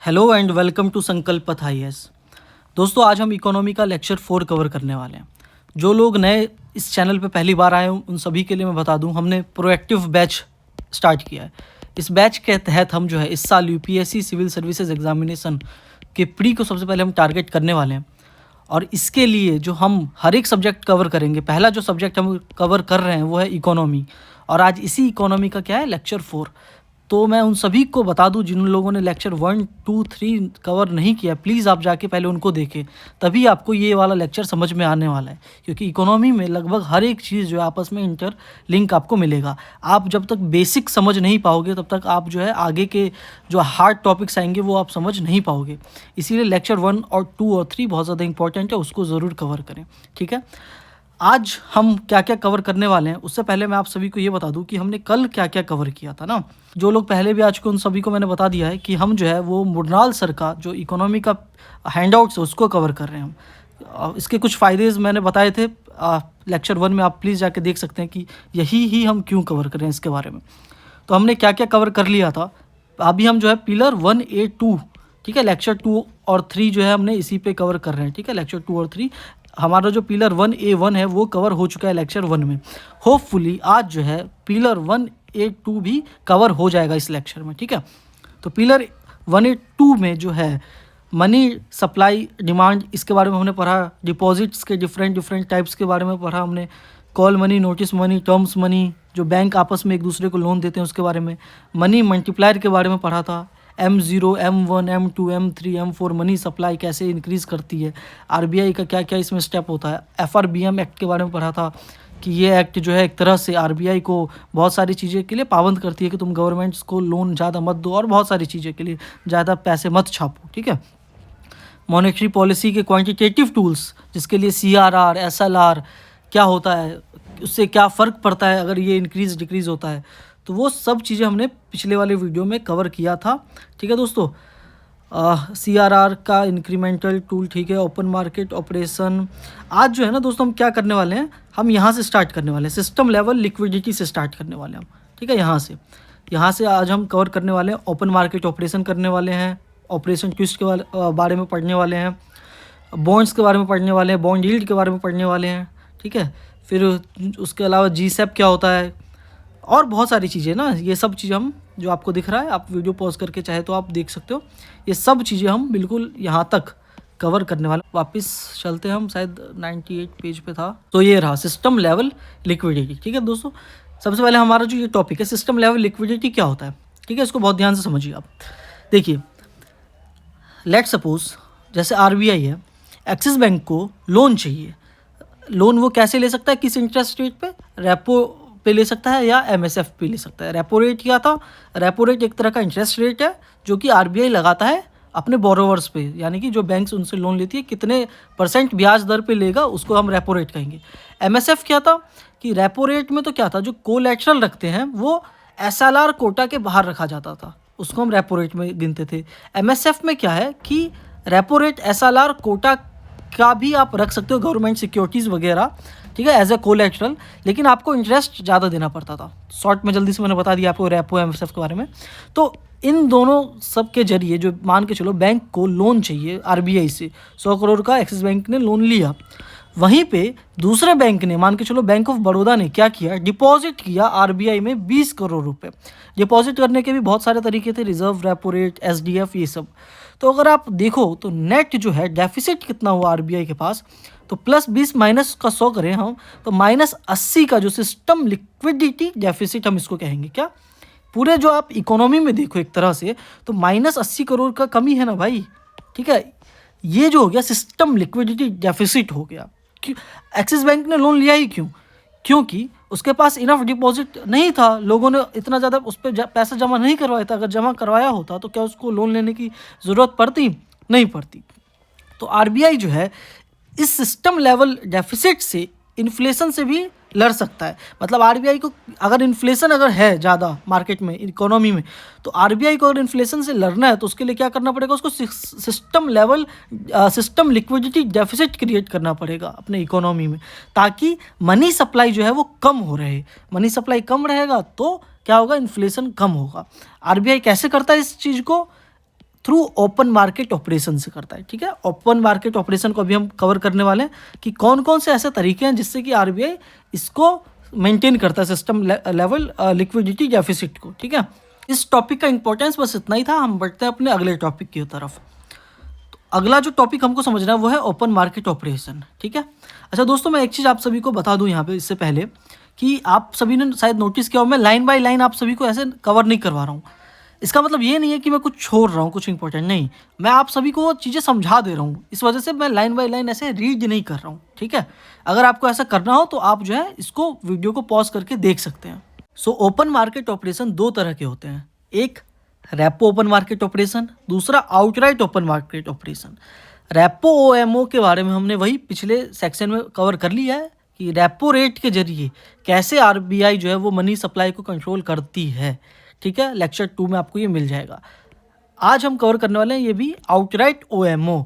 Hello and welcome to संकल्प पथ IAS। दोस्तों, आज हम इकोनॉमी का लेक्चर 4 कवर करने वाले हैं। जो लोग नए इस चैनल पे पहली बार आए हैं उन सभी के लिए मैं बता दूं, हमने प्रोएक्टिव बैच स्टार्ट किया है। इस बैच के तहत हम जो है इस साल UPSC सिविल सर्विसेज एग्जामिनेशन के प्री को सबसे पहले हम टारगेट करने वाले हैं। और इसके लिए जो हम हर एक सब्जेक्ट कवर करेंगे, पहला जो सब्जेक्ट हम कवर कर रहे हैं वो है इकोनॉमी। और आज इसी इकोनॉमी का क्या है, लेक्चर 4। तो मैं उन सभी को बता दूं जिन लोगों ने लेक्चर 1, 2, 3 कवर नहीं किया, प्लीज़ आप जाके पहले उनको देखें, तभी आपको ये वाला लेक्चर समझ में आने वाला है। क्योंकि इकोनॉमी में लगभग हर एक चीज़ जो है आपस में इंटर लिंक आपको मिलेगा। आप जब तक बेसिक समझ नहीं पाओगे तब तक आप जो है आगे के जो हार्ड टॉपिक्स आएंगे वो आप समझ नहीं पाओगे। इसीलिए लेक्चर 1 और 2 और 3 बहुत ज़्यादा इंपॉर्टेंट है, उसको ज़रूर कवर करें। ठीक है, आज हम क्या क्या कवर करने वाले हैं उससे पहले मैं आप सभी को ये बता दूं कि हमने कल क्या क्या कवर किया था ना। जो लोग पहले भी आ चुके उन सभी को मैंने बता दिया है कि हम जो है वो मृणाल सर का जो इकोनॉमी का हैंडआउट्स है उसको कवर कर रहे हैं हम। इसके कुछ फ़ायदे मैंने बताए थे लेक्चर 1 में, आप प्लीज़ जाके देख सकते हैं कि यही ही हम क्यों कवर कर रहे हैं इसके बारे में। तो हमने क्या क्या कवर कर लिया था। अभी हम जो है पिलर 1A2, ठीक है, लेक्चर 2 और 3 जो है हमने इसी पे कवर कर रहे हैं। ठीक है, लेक्चर 2 और 3 हमारा जो पिलर 1A1 है वो कवर हो चुका है लेक्चर 1 में। होपफुली आज जो है पिलर 1A2 भी कवर हो जाएगा इस लेक्चर में। ठीक है, तो पिलर 1A2 में जो है मनी सप्लाई डिमांड, इसके बारे में हमने पढ़ा। डिपॉजिट्स के डिफरेंट टाइप्स के बारे में पढ़ा हमने। Call money, notice money, terms money, जो बैंक आपस में एक दूसरे को लोन देते हैं उसके बारे में। मनी मल्टीप्लायर के बारे में पढ़ा था। M0, M1, M2, M3, M4 money supply कैसे इंक्रीज़ करती है। RBI का क्या क्या इसमें स्टेप होता है। FRBM एक्ट के बारे में पढ़ा था कि ये एक्ट जो है एक तरह से RBI को बहुत सारी चीज़ें के लिए पाबंद करती है कि तुम गवर्नमेंट्स को लोन ज़्यादा मत दो और बहुत सारी चीज़ें के लिए ज़्यादा पैसे मत छापो। ठीक है, मॉनेटरी पॉलिसी के क्वांटिटेटिव टूल्स जिसके लिए CRR, SLR क्या होता है, उससे क्या फ़र्क पड़ता है अगर ये इंक्रीज़ डिक्रीज़ होता है, तो वो सब चीज़ें हमने पिछले वाले वीडियो में कवर किया था। ठीक है दोस्तों, CRR का इंक्रीमेंटल टूल, ठीक है, ओपन मार्केट ऑपरेशन। आज जो है ना दोस्तों हम क्या करने वाले हैं, हम यहाँ से स्टार्ट करने वाले हैं, सिस्टम लेवल लिक्विडिटी से स्टार्ट करने वाले हैं हम। ठीक है, यहाँ से आज हम कवर करने वाले हैं। ओपन मार्केट ऑपरेशन करने वाले हैं, ऑपरेशन ट्विस्ट के बारे में पढ़ने वाले हैं, बॉन्ड्स के बारे में पढ़ने वाले हैं, बॉन्ड यील्ड के बारे में पढ़ने वाले हैं। ठीक है, फिर उसके अलावा GSEP क्या होता है और बहुत सारी चीज़ें ना, ये सब चीज़ें हम जो आपको दिख रहा है, आप वीडियो पॉज करके चाहे तो आप देख सकते हो, ये सब चीज़ें हम बिल्कुल यहाँ तक कवर करने वाले। वापस चलते हैं, हम शायद 98 पेज पे था, तो ये रहा सिस्टम लेवल लिक्विडिटी। ठीक है दोस्तों, सबसे पहले हमारा जो ये टॉपिक है सिस्टम लेवल लिक्विडिटी क्या होता है, ठीक है, इसको बहुत ध्यान से समझिए आप। देखिए, लेट सपोज जैसे RBI है, एक्सिस बैंक को लोन चाहिए। लोन वो कैसे ले सकता है, किस इंटरेस्ट रेट पे, रेपो पे ले सकता है या MSF पे ले सकता है। रेपो रेट क्या था, रेपो रेट एक तरह का इंटरेस्ट रेट है जो कि RBI लगाता है अपने बोरोवर्स पे, यानी कि जो बैंक्स उनसे लोन लेती है कितने % ब्याज दर पे लेगा उसको हम रेपो रेट कहेंगे। MSF क्या था कि रेपो रेट में तो क्या था, जो कोलैटरल रखते हैं वो SLR कोटा के बाहर रखा जाता था, उसको हम रेपो रेट में गिनते थे। MSF में क्या है कि रेपो रेट SLR कोटा का भी आप रख सकते हो, गवर्नमेंट सिक्योरिटीज़ वगैरह, ठीक है, एज ए कोलैटरल, लेकिन आपको इंटरेस्ट ज़्यादा देना पड़ता था। शॉर्ट में जल्दी से मैंने बता दिया आपको रेपो MSF के बारे में। तो इन दोनों सब के जरिए जो मान के चलो बैंक को लोन चाहिए RBI से, 100 करोड़ का एक्सिस बैंक ने लोन लिया, वहीं पे दूसरे बैंक ने, मान के चलो बैंक ऑफ बड़ौदा ने क्या किया, डिपॉजिट किया RBI में 20 करोड़ रुपए। डिपॉजिट करने के भी बहुत सारे तरीके थे, रिजर्व, रेपो रेट, SDF, ये सब। तो अगर आप देखो तो नेट जो है डेफिसिट कितना हुआ RBI के पास, तो +20 माइनस का 100 करें हम तो -80 का जो सिस्टम लिक्विडिटी डेफिसिट हम इसको कहेंगे। क्या पूरे जो आप इकोनॉमी में देखो एक तरह से तो -80 करोड़ का कमी है ना भाई। ठीक है, ये जो हो गया सिस्टम लिक्विडिटी डेफिसिट हो गया। क्यों एक्सिस बैंक ने लोन लिया ही क्यों, क्योंकि उसके पास इनफ डिपॉजिट नहीं था, लोगों ने इतना ज़्यादा उस पर पैसा जमा नहीं करवाया था। अगर जमा करवाया होता तो क्या उसको लोन लेने की ज़रूरत पड़ती, नहीं पड़ती। तो RBI जो है इस सिस्टम लेवल डेफिसिट से, इन्फ्लेशन से भी लड़ सकता है। मतलब RBI को अगर इन्फ्लेशन अगर है ज़्यादा मार्केट में, इकोनॉमी में, तो RBI को अगर इन्फ्लेशन से लड़ना है तो उसके लिए क्या करना पड़ेगा, उसको सिस्टम लिक्विडिटी डेफिसिट क्रिएट करना पड़ेगा अपने इकोनॉमी में, ताकि मनी सप्लाई जो है वो कम हो रहे। मनी सप्लाई कम रहेगा तो क्या होगा, इन्फ्लेशन कम होगा। RBI कैसे करता है इस चीज़ को, थ्रू ओपन मार्केट ऑपरेशन से करता है। ठीक है, ओपन मार्केट ऑपरेशन को अभी हम कवर करने वाले हैं कि कौन कौन से ऐसे तरीके हैं जिससे कि आरबीआई इसको मेंटेन करता है, सिस्टम लेवल लिक्विडिटी डेफिसिट को। ठीक है, इस टॉपिक का इंपॉर्टेंस बस इतना ही था। हम बढ़ते हैं अपने अगले टॉपिक की तरफ। तो अगला जो टॉपिक हमको समझना है वो है ओपन मार्केट ऑपरेशन। ठीक है, अच्छा दोस्तों, मैं एक चीज़ आप सभी को बता दूं यहाँ पे इससे पहले कि आप सभी ने शायद नोटिस किया हो, मैं लाइन बाय लाइन आप सभी को ऐसे कवर नहीं करवा रहा हूँ। इसका मतलब ये नहीं है कि मैं कुछ छोड़ रहा हूँ, कुछ इंपॉर्टेंट नहीं, मैं आप सभी को वो चीज़ें समझा दे रहा हूँ। इस वजह से मैं लाइन बाय लाइन ऐसे रीड नहीं कर रहा हूँ। ठीक है, अगर आपको ऐसा करना हो तो आप जो है इसको वीडियो को पॉज करके देख सकते हैं। सो ओपन मार्केट ऑपरेशन दो तरह के होते हैं, एक रेपो ओपन मार्केट ऑपरेशन, दूसरा outright open market operation. Repo OMO के बारे में हमने वही पिछले सेक्शन में कवर कर लिया है कि रेपो रेट के जरिए कैसे आरबीआई जो है वो मनी सप्लाई को कंट्रोल करती है। ठीक है, लेक्चर 2 में आपको ये मिल जाएगा। आज हम कवर करने वाले हैं ये भी आउटराइट ओएमओ।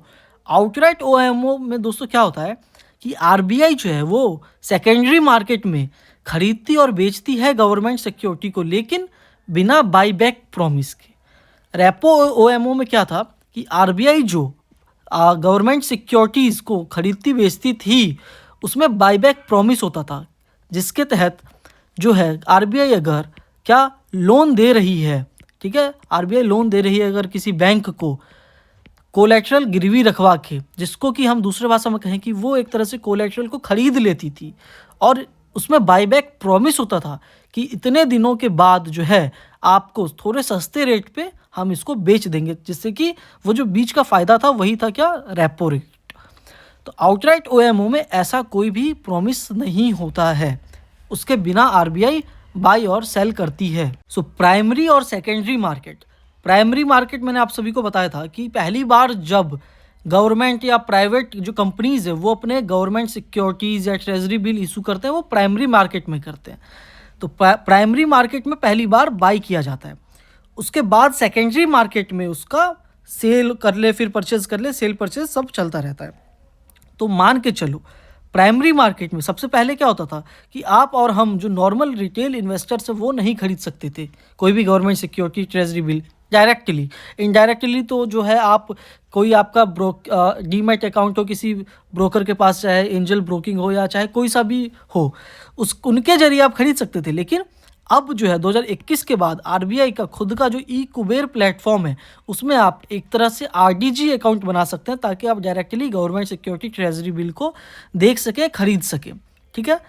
आउटराइट ओएमओ में दोस्तों क्या होता है कि आरबीआई जो है वो सेकेंडरी मार्केट में खरीदती और बेचती है गवर्नमेंट सिक्योरिटी को, लेकिन बिना बाईबैक प्रॉमिस के। रेपो ओएमओ में क्या था कि आरबीआई जो गवर्नमेंट सिक्योरिटीज़ को खरीदती बेचती थी उसमें बाईबैक प्रॉमिस होता था, जिसके तहत जो है आरबीआई अगर क्या लोन दे रही है, ठीक है, आरबीआई लोन दे रही है अगर किसी बैंक को कोलेटरल गिरवी रखवा के, जिसको कि हम दूसरे भाषा में कहें कि वो एक तरह से कोलेटरल को खरीद लेती थी और उसमें बाईबैक प्रॉमिस होता था कि इतने दिनों के बाद जो है आपको थोड़े सस्ते रेट पे हम इसको बेच देंगे, जिससे कि वो जो बीच का फ़ायदा था वही था क्या, रेपो रेट। तो आउटराइट ओएमओ में ऐसा कोई भी प्रॉमिस नहीं होता है, उसके बिना आरबीआई बाई और सेल करती है। सो प्राइमरी और सेकेंडरी मार्केट। प्राइमरी मार्केट मैंने आप सभी को बताया था कि पहली बार जब गवर्नमेंट या प्राइवेट जो कंपनीज है वो अपने गवर्नमेंट सिक्योरिटीज़ या ट्रेजरी बिल इशू करते हैं, वो प्राइमरी मार्केट में करते हैं। तो प्राइमरी मार्केट में पहली बार बाई किया जाता है, उसके बाद सेकेंडरी मार्केट में उसका सेल कर ले, फिर परचेज कर ले, सेल परचेज सब चलता रहता है। तो मान के चलो प्राइमरी मार्केट में सबसे पहले क्या होता था कि आप और हम जो नॉर्मल रिटेल इन्वेस्टर्स है वो नहीं खरीद सकते थे कोई भी government security treasury bill directly. Indirectly तो जो है आप कोई आपका डीमैट अकाउंट हो किसी ब्रोकर के पास, चाहे एंजल ब्रोकिंग हो या चाहे कोई सा भी हो, उनके जरिए आप खरीद सकते थे। लेकिन अब जो है 2021 के बाद आरबीआई का खुद का जो ई कुबेर प्लेटफॉर्म है उसमें आप एक तरह से आरडीजी अकाउंट बना सकते हैं ताकि आप directly government security treasury bill को देख सकें, खरीद सकें। ठीक है,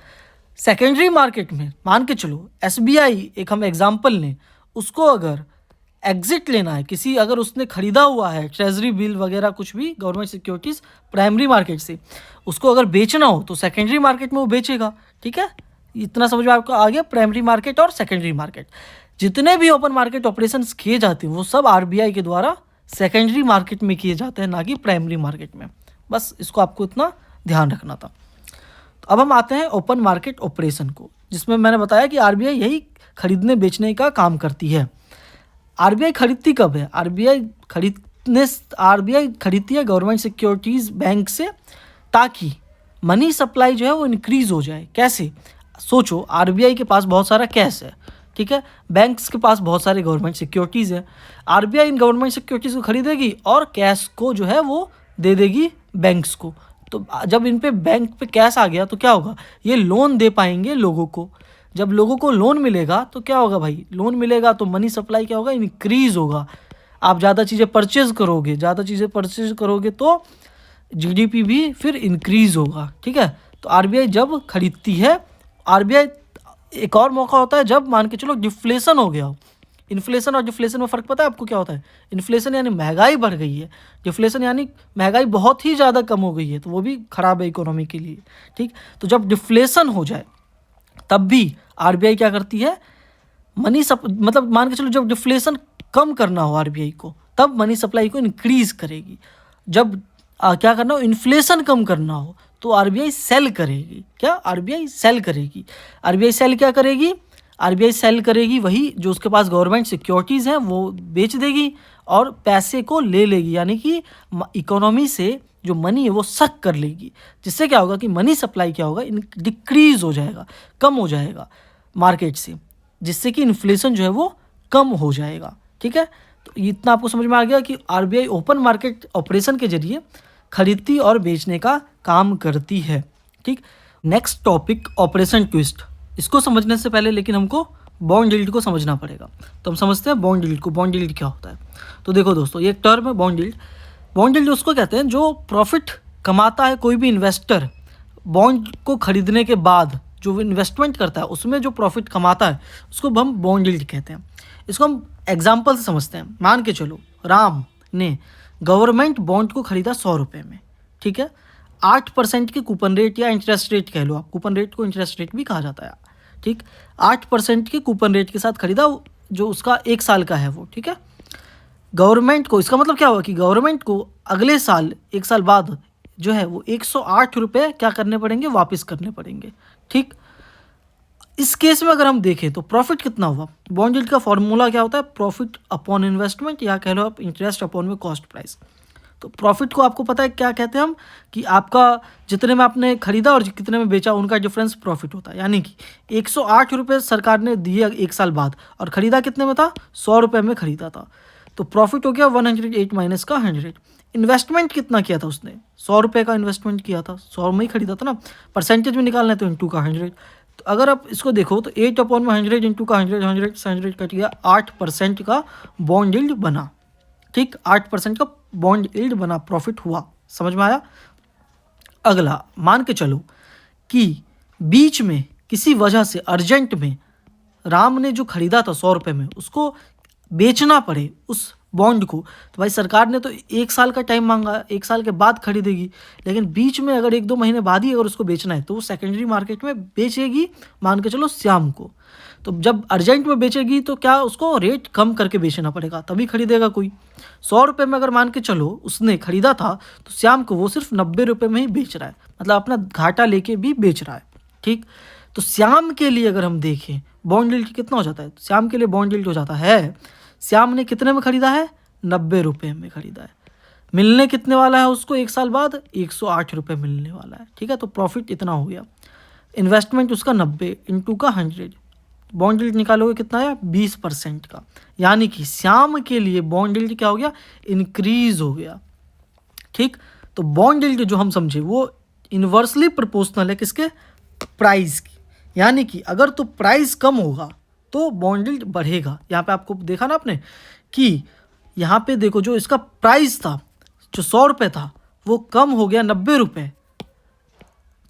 सेकेंडरी मार्केट में मान के चलो एसबीआई एक हम एग्जांपल लें, उसको अगर एग्जिट लेना है किसी, अगर उसने खरीदा हुआ है ट्रेजरी बिल वगैरह कुछ भी गवर्नमेंट सिक्योरिटीज़ प्राइमरी मार्केट से, उसको अगर बेचना हो तो सेकेंडरी मार्केट में वो बेचेगा। ठीक है, इतना समझ में आपको आ गया। प्राइमरी मार्केट और सेकेंडरी मार्केट, जितने भी ओपन मार्केट ऑपरेशंस किए जाते हैं वो सब आरबीआई के द्वारा सेकेंडरी मार्केट में किए जाते हैं, ना कि प्राइमरी मार्केट में। बस इसको आपको इतना ध्यान रखना था। तो अब हम आते हैं ओपन मार्केट ऑपरेशन को, जिसमें मैंने बताया कि आरबीआई यही खरीदने बेचने का काम करती है। आरबीआई खरीदती कब है? आरबीआई खरीदती है गवर्नमेंट सिक्योरिटीज़ बैंक से, ताकि मनी सप्लाई जो है वो इंक्रीज़ हो जाए। कैसे? सोचो, आरबीआई के पास बहुत सारा कैश है, ठीक है, बैंक्स के पास बहुत सारे गवर्नमेंट सिक्योरिटीज़ है। आरबीआई इन गवर्नमेंट सिक्योरिटीज़ को खरीदेगी और कैश को जो है वो दे देगी बैंक्स को। तो जब इन पे बैंक पे कैश आ गया तो क्या होगा, ये लोन दे पाएंगे लोगों को। जब लोगों को लोन मिलेगा तो क्या होगा भाई, लोन मिलेगा तो मनी सप्लाई क्या होगा, इंक्रीज़ होगा। आप ज़्यादा चीज़ें परचेज़ करोगे तो जीडीपी भी फिर इंक्रीज़ होगा। ठीक है, तो आरबीआई जब खरीदती है, आरबीआई एक और मौका होता है जब मान के चलो डिफ्लेशन हो गया हो। इन्फ्लेशन और डिफ्लेशन में फ़र्क पता है आपको क्या होता है? इन्फ्लेशन यानी महंगाई बढ़ गई है, डिफ्लेशन यानी महंगाई बहुत ही ज़्यादा कम हो गई है, तो वो भी ख़राब है इकोनॉमी के लिए। ठीक, तो जब डिफ्लेशन हो जाए तब भी आरबीआई क्या करती है, मतलब मान के चलो जब डिफ्लेशन कम करना हो आरबीआई को, तब मनी सप्लाई को इंक्रीज़ करेगी। जब क्या करना हो, इन्फ्लेशन कम करना हो, तो आरबीआई सेल करेगी। क्या? आरबीआई सेल करेगी। आरबीआई सेल क्या करेगी? आरबीआई सेल करेगी वही जो उसके पास गवर्नमेंट सिक्योरिटीज़ हैं वो बेच देगी और पैसे को ले लेगी, यानी कि इकोनॉमी से जो मनी है वो सक कर लेगी। जिससे क्या होगा कि मनी सप्लाई क्या होगा, डिक्रीज़ हो जाएगा, कम हो जाएगा मार्केट से, जिससे कि इन्फ्लेशन जो है वो कम हो जाएगा। ठीक है, तो इतना आपको समझ में आ गया कि आरबीआई ओपन मार्केट ऑपरेशन के जरिए खरीदती और बेचने का काम करती है। ठीक, नेक्स्ट टॉपिक ऑपरेशन ट्विस्ट। इसको समझने से पहले लेकिन हमको बॉन्ड यील्ड को समझना पड़ेगा। तो हम समझते हैं बॉन्ड यील्ड को। बॉन्ड यील्ड क्या होता है? तो देखो दोस्तों, ये एक टर्म है बॉन्ड यील्ड। बॉन्ड यील्ड उसको कहते हैं जो प्रॉफिट कमाता है कोई भी इन्वेस्टर बॉन्ड को खरीदने के बाद, जो इन्वेस्टमेंट करता है उसमें जो प्रॉफिट कमाता है उसको हम बॉन्ड यील्ड कहते हैं। इसको हम एग्जाम्पल से समझते हैं। मान के चलो राम ने गवर्नमेंट बॉन्ड को खरीदा 100 रुपये में, ठीक है। 8% के कूपन रेट या इंटरेस्ट रेट कह लो आप, कूपन रेट को इंटरेस्ट रेट भी कहा जाता है, ठीक। 8% के कूपन रेट के साथ खरीदा, जो उसका 1 साल का है वो, ठीक है। गवर्नमेंट को, इसका मतलब क्या हुआ कि गवर्नमेंट को अगले साल 1 साल बाद जो है वो 108 रुपये क्या करने पड़ेंगे, वापस करने पड़ेंगे, ठीक। इस केस में अगर हम देखें तो प्रॉफिट कितना हुआ? बॉन्ड यील्ड का फॉर्मूला क्या होता है? प्रॉफिट अपॉन इन्वेस्टमेंट, या कह लो आप इंटरेस्ट अपॉन में कॉस्ट प्राइस। तो प्रॉफिट को आपको पता है क्या कहते हैं हम, कि आपका जितने में आपने खरीदा और कितने में बेचा उनका डिफरेंस प्रॉफिट होता है। यानी कि 108 रुपये सरकार ने दिए 1 साल बाद और ख़रीदा कितने में था? 100 रुपये में ख़रीदा था। तो प्रॉफिट हो गया 108 माइनस का 100। इन्वेस्टमेंट कितना किया था उसने? 100 रुपये का इन्वेस्टमेंट किया था, 100 में ही खरीदा था ना। परसेंटेज में निकालना है तो इंटू का 100। तो अगर आप इसको देखो तो 8/100 इंटू का 100, 100 से 100 कट गया, 8% का बॉन्ड यील्ड बना, ठीक। 8% का बॉन्ड यील्ड बना, प्रॉफिट हुआ। समझ में आया? अगला, मान के चलो कि बीच में किसी वजह से अर्जेंट में राम ने जो खरीदा था 100 रुपये में उसको बेचना पड़े उस बॉन्ड को, तो भाई सरकार ने तो 1 साल का टाइम मांगा, 1 साल के बाद खरीदेगी। लेकिन बीच में अगर 1-2 महीने बाद ही अगर उसको बेचना है तो वो सेकेंडरी मार्केट में बेचेगी, मान के चलो शाम को। तो जब अर्जेंट में बेचेगी तो क्या उसको रेट कम करके बेचना पड़ेगा, तभी खरीदेगा कोई। 100 रुपये में अगर मान के चलो उसने खरीदा था तो शाम को वो सिर्फ 90 रुपये में ही बेच रहा है, मतलब अपना घाटा लेके भी बेच रहा है, ठीक। तो शाम के लिए अगर हम देखें बॉन्ड यील्ड कितना हो जाता है, शाम के लिए बॉन्ड यील्ड हो जाता है, श्याम ने कितने में खरीदा है? 90 रुपये में खरीदा है। मिलने कितने वाला है उसको 1 साल बाद? 108 रुपये मिलने वाला है, ठीक है। तो प्रॉफिट इतना हो गया। इन्वेस्टमेंट उसका 90 इंटू का 100, बॉन्ड यील्ड निकालोगे कितना है? 20% का। यानी कि श्याम के लिए बॉन्ड यील्ड क्या हो गया? इंक्रीज हो गया, ठीक। तो बॉन्ड यील्ड जो हम समझे वो इन्वर्सली प्रोपोर्शनल है किसके? प्राइस की। यानी कि अगर तो प्राइस कम होगा तो बॉन्ड यील्ड बढ़ेगा। यहाँ पे आपको देखा ना आपने कि यहाँ पे देखो जो इसका प्राइस था, जो 100 रुपये था वो कम हो गया 90 रुपये,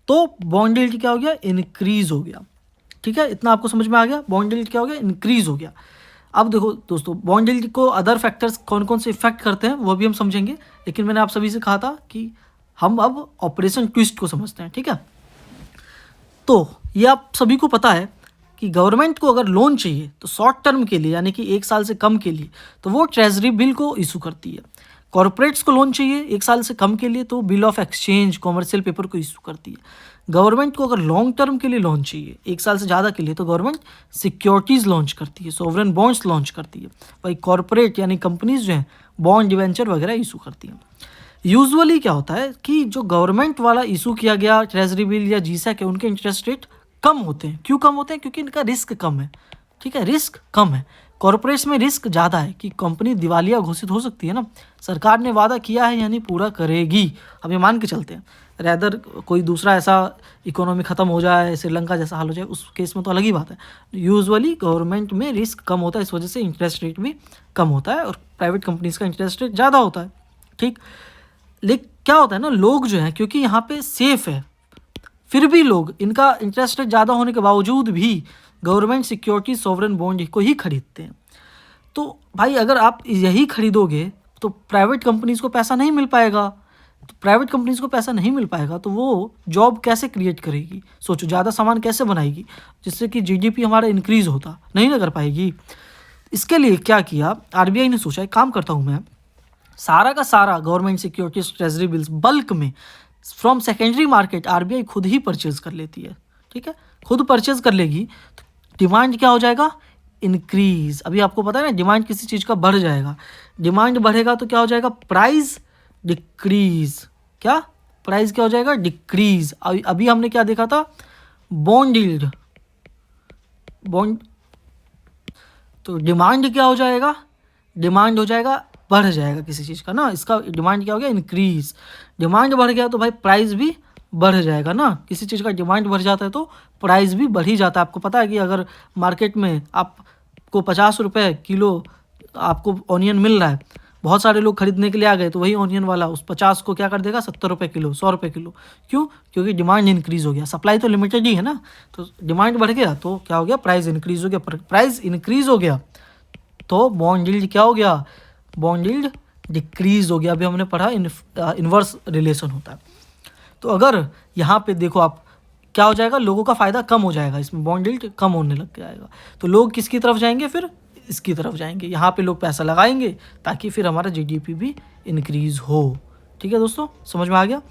तो बॉन्ड यील्ड क्या हो गया? इंक्रीज हो गया, ठीक है। इतना आपको समझ में आ गया? बॉन्ड यील्ड क्या हो गया? इंक्रीज हो गया। अब देखो दोस्तों, बॉन्ड यील्ड को अदर फैक्टर्स कौन कौन से इफेक्ट करते हैं वो भी हम समझेंगे, लेकिन मैंने आप सभी से कहा था कि हम अब ऑपरेशन ट्विस्ट को समझते हैं, ठीक है। तो ये आप सभी को पता है कि गवर्नमेंट को अगर लोन चाहिए तो शॉर्ट टर्म के लिए, यानी कि 1 साल से कम के लिए, तो वो ट्रेजरी बिल को इशू करती है। कॉरपोरेट्स को लोन चाहिए 1 साल से कम के लिए तो bill of exchange, commercial paper को इशू करती है। गवर्नमेंट को अगर लॉन्ग टर्म के लिए लोन चाहिए 1 साल से ज़्यादा के लिए, तो गवर्नमेंट सिक्योरिटीज़ लॉन्च करती है, सोवरेन बॉन्ड्स लॉन्च करती है। भाई कॉरपोरेट यानी कंपनीज जो हैं बॉन्ड डिवेंचर वगैरह इशू करती हैं। यूजुअली क्या होता है कि जो गवर्नमेंट वाला इशू किया गया ट्रेजरी बिल या जीसैक है, उनके इंटरेस्ट रेट कम होते हैं। क्यों कम होते हैं? क्योंकि इनका रिस्क कम है, ठीक है। रिस्क कम है। कॉरपोरेट्स में रिस्क ज़्यादा है कि कंपनी दिवालिया घोषित हो सकती है ना, सरकार ने वादा किया है यानी पूरा करेगी, हम ये मान के चलते हैं। रैदर कोई दूसरा ऐसा इकोनॉमी ख़त्म हो जाए, श्रीलंका जैसा हाल हो जाए, उस केस में तो अलग ही बात है। यूजुअली गवर्नमेंट में रिस्क कम होता है, इस वजह से इंटरेस्ट रेट भी कम होता है और प्राइवेट कंपनीज़ का इंटरेस्ट रेट ज़्यादा होता है, ठीक। लेकिन क्या होता है ना, लोग जो हैं क्योंकि यहाँ पे सेफ है, फिर भी लोग इनका इंटरेस्ट रेट ज़्यादा होने के बावजूद भी गवर्नमेंट सिक्योरिटी सॉवरेन बॉन्ड को ही खरीदते हैं। तो भाई अगर आप यही खरीदोगे तो प्राइवेट कंपनीज़ को पैसा नहीं मिल पाएगा। तो प्राइवेट कंपनीज़ को पैसा नहीं मिल पाएगा तो वो जॉब कैसे क्रिएट करेगी? सोचो, ज़्यादा सामान कैसे बनाएगी जिससे कि जीडीपी हमारा इंक्रीज़ होता? नहीं ना कर पाएगी। इसके लिए क्या किया आरबीआई ने? सोचा एक काम करता हूँ मैं, सारा का सारा government securities treasury bills bulk में फ्रॉम सेकेंडरी मार्केट आरबीआई खुद ही परचेज कर लेती है, ठीक है। खुद परचेज कर लेगी तो डिमांड क्या हो जाएगा? इंक्रीज। अभी आपको पता है ना, डिमांड किसी चीज़ का बढ़ जाएगा, डिमांड बढ़ेगा तो क्या हो जाएगा? Price decrease. क्या? प्राइस क्या हो जाएगा? डिक्रीज। अभी हमने क्या देखा था? Bond yield, bond. तो डिमांड क्या हो जाएगा? डिमांड हो जाएगा, बढ़ जाएगा किसी चीज़ का ना, इसका डिमांड क्या हो गया, इंक्रीज। डिमांड बढ़ गया तो भाई प्राइस भी बढ़ जाएगा ना, किसी चीज़ का डिमांड बढ़ जाता है तो प्राइस भी बढ़ ही जाता है। आपको पता है कि अगर मार्केट में आपको 50 रुपये किलो आपको ऑनियन मिल रहा है, बहुत सारे लोग खरीदने के लिए आ गए, तो वही ऑनियन वाला उस 50 को क्या कर देगा, 70 रुपये किलो, 100 रुपये किलो। क्यों? क्योंकि डिमांड इंक्रीज़ हो गया, सप्लाई तो लिमिटेड ही है ना, तो डिमांड बढ़ गया तो क्या हो गया, प्राइस इंक्रीज़ हो गया। प्राइस इंक्रीज़ हो गया तो बॉन्ड यील्ड क्या हो गया, बॉन्ड यील्ड डिक्रीज़ हो गया। अभी हमने पढ़ा इन्वर्स रिलेशन होता है। तो अगर यहाँ पे देखो आप, क्या हो जाएगा, लोगों का फ़ायदा कम हो जाएगा, इसमें बॉन्ड यील्ड कम होने लग जाएगा, तो लोग किसकी तरफ जाएंगे, फिर इसकी तरफ जाएंगे, यहाँ पे लोग पैसा लगाएंगे ताकि फिर हमारा जीडीपी भी इंक्रीज़ हो। ठीक है दोस्तों, समझ में आ गया।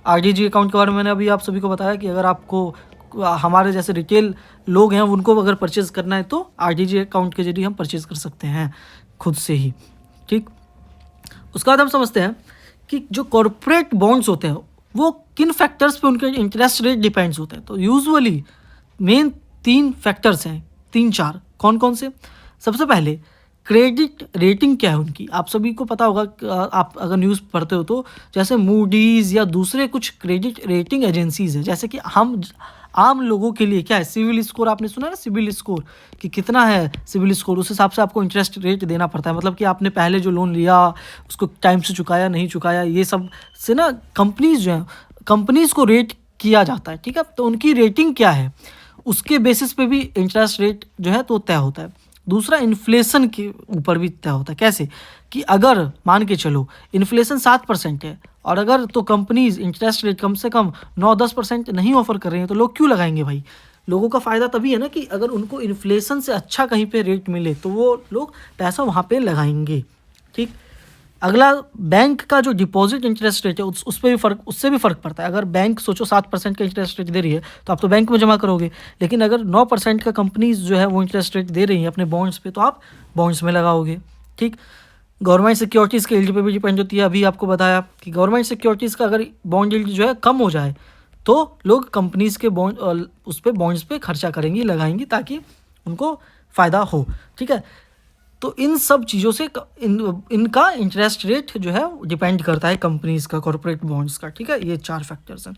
आरडीजी अकाउंट के बारे में मैंने अभी आप सभी को बताया कि अगर आपको हमारे जैसे रिटेल लोग हैं उनको अगर परचेज़ करना है तो आरडीजी अकाउंट के जरिए हम परचेज़ कर सकते हैं खुद से ही। ठीक, उसके बाद हम समझते हैं कि जो कॉरपोरेट बॉन्ड्स होते हैं वो किन फैक्टर्स पे उनके इंटरेस्ट रेट डिपेंड्स होते हैं। तो यूजुअली मेन 3 फैक्टर्स हैं, 3-4, कौन कौन से। सबसे पहले क्रेडिट रेटिंग क्या है उनकी, आप सभी को पता होगा, आप अगर न्यूज़ पढ़ते हो तो जैसे मूडीज़ या दूसरे कुछ क्रेडिट रेटिंग एजेंसीज़ हैं, जैसे कि हम आम लोगों के लिए क्या है, सिविल स्कोर, आपने सुना ना सिविल स्कोर, कि कितना है सिविल स्कोर, उस हिसाब से आपको इंटरेस्ट रेट देना पड़ता है। मतलब कि आपने पहले जो लोन लिया उसको टाइम से चुकाया नहीं चुकाया, ये सब से ना कंपनीज जो हैं, कंपनीज को रेट किया जाता है। ठीक है, तो उनकी रेटिंग क्या है उसके बेसिस पे भी इंटरेस्ट रेट जो है तो तय होता है। दूसरा, इन्फ्लेशन के ऊपर भी तय होता है। कैसे कि अगर मान के चलो इन्फ्लेशन 7% है और अगर तो कंपनीज इंटरेस्ट रेट कम से कम 9-10% नहीं ऑफर कर रही हैं तो लोग क्यों लगाएंगे भाई। लोगों का फ़ायदा तभी है ना कि अगर उनको इन्फ्लेशन से अच्छा कहीं पे रेट मिले तो वो लोग पैसा वहाँ पे लगाएंगे। ठीक, अगला, बैंक का जो डिपॉजिट इंटरेस्ट रेट है उस पर भी फ़र्क, उससे भी फ़र्क पड़ता है। अगर बैंक सोचो 7% का इंटरेस्ट रेट दे रही है तो आप तो बैंक में जमा करोगे, लेकिन अगर 9% का कंपनीज जो है वो इंटरेस्ट रेट दे रही हैं अपने बॉन्ड्स पे तो आप बॉन्ड्स में लगाओगे। ठीक, गवर्नमेंट सिक्योरिटीज़ के यील्ड पे भी डिपेंड होती है। अभी आपको बताया कि गवर्नमेंट सिक्योरिटीज़ का अगर बॉन्ड यील्ड जो है कम हो जाए तो लोग कंपनीज़ के बॉन्ड उस पर बॉन्ड्स पे खर्चा करेंगी, लगाएंगी ताकि उनको फ़ायदा हो। ठीक है, तो इन सब चीज़ों से इनका इंटरेस्ट रेट जो है डिपेंड करता है कंपनीज़ का, कॉर्पोरेट बॉन्ड्स का। ठीक है, ये 4 फैक्टर्स हैं।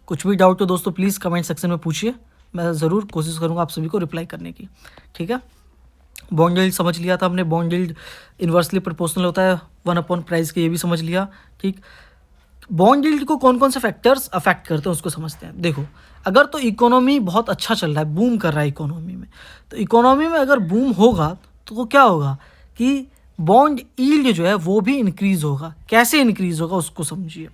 कुछ भी डाउट हो दोस्तों प्लीज़ कमेंट सेक्शन में पूछिए, मैं ज़रूर कोशिश करूँगा आप सभी को रिप्लाई करने की। ठीक है, बॉन्ड यील्ड समझ लिया था हमने, बॉन्ड यील्ड इन्वर्सली प्रोपोर्शनल होता है 1 प्राइस के, ये भी समझ लिया। ठीक, बॉन्ड यील्ड को कौन कौन से फैक्टर्स अफेक्ट करते हैं उसको समझते हैं। देखो, अगर तो इकोनॉमी बहुत अच्छा चल रहा है, बूम कर रहा है इकोनॉमी में, तो इकोनॉमी में अगर बूम होगा तो वो क्या होगा कि बॉन्ड यील्ड जो है वो भी इंक्रीज़ होगा। कैसे इंक्रीज़ होगा उसको समझिए।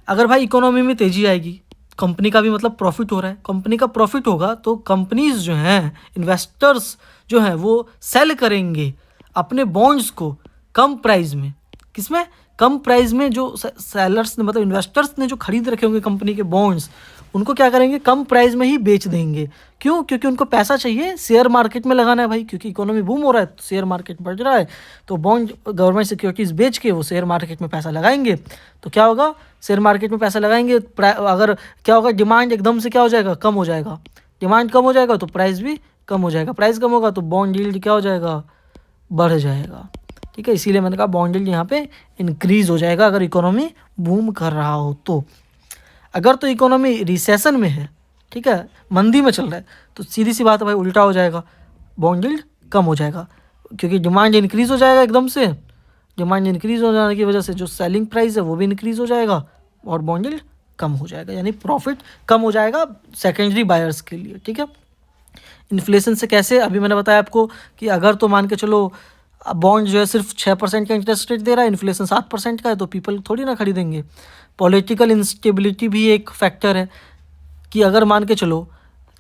अगर भाई इकोनॉमी में तेज़ी आएगी, कंपनी का भी मतलब प्रॉफिट हो रहा है, कंपनी का प्रॉफिट होगा तो कंपनीज जो हैं, इन्वेस्टर्स जो हैं वो सेल करेंगे अपने बॉन्ड्स को कम प्राइस में। किसमें? कम प्राइस में। जो सेलर्स ने मतलब इन्वेस्टर्स ने जो खरीद रखे होंगे कंपनी के बॉन्ड्स, उनको क्या करेंगे, कम प्राइस में ही बेच देंगे। क्यों? क्योंकि उनको पैसा चाहिए शेयर मार्केट में लगाना है भाई, क्योंकि इकोनॉमी बूम हो रहा है तो शेयर मार्केट बढ़ रहा है, तो बॉन्ड गवर्नमेंट सिक्योरिटीज़ बेच के वो शेयर मार्केट में पैसा लगाएंगे। तो क्या होगा, शेयर मार्केट में पैसा लगाएंगे, अगर क्या होगा, डिमांड एकदम से क्या हो जाएगा, कम हो जाएगा। डिमांड कम हो जाएगा तो प्राइस भी कम हो जाएगा, प्राइस कम होगा तो बॉन्ड यील्ड क्या हो जाएगा, बढ़ जाएगा। ठीक है, इसीलिए मैंने कहा बॉन्ड यील्ड यहाँ पे इंक्रीज़ हो जाएगा अगर इकोनॉमी बूम कर रहा हो तो। अगर तो इकोनॉमी रिसेशन में है, ठीक है, मंदी में चल रहा है, तो सीधी सी बात है भाई, उल्टा हो जाएगा, बॉन्ड यील्ड कम हो जाएगा, क्योंकि डिमांड इंक्रीज़ हो जाएगा एकदम से। डिमांड इंक्रीज़ हो जाने की वजह से जो सेलिंग प्राइस है वो भी इंक्रीज़ हो जाएगा और बॉन्ड यील्ड कम हो जाएगा, यानी प्रॉफिट कम हो जाएगा सेकेंडरी बायर्स के लिए। ठीक है, इन्फ्लेशन से कैसे, अभी मैंने बताया आपको कि अगर तो मान के चलो बॉन्ड जो है सिर्फ 6% का इंटरेस्ट रेट दे रहा है, इन्फ्लेशन 7% का है, तो पीपल थोड़ी ना खरीदेंगे। पॉलिटिकल इंस्टेबिलिटी भी एक फैक्टर है कि अगर मान के चलो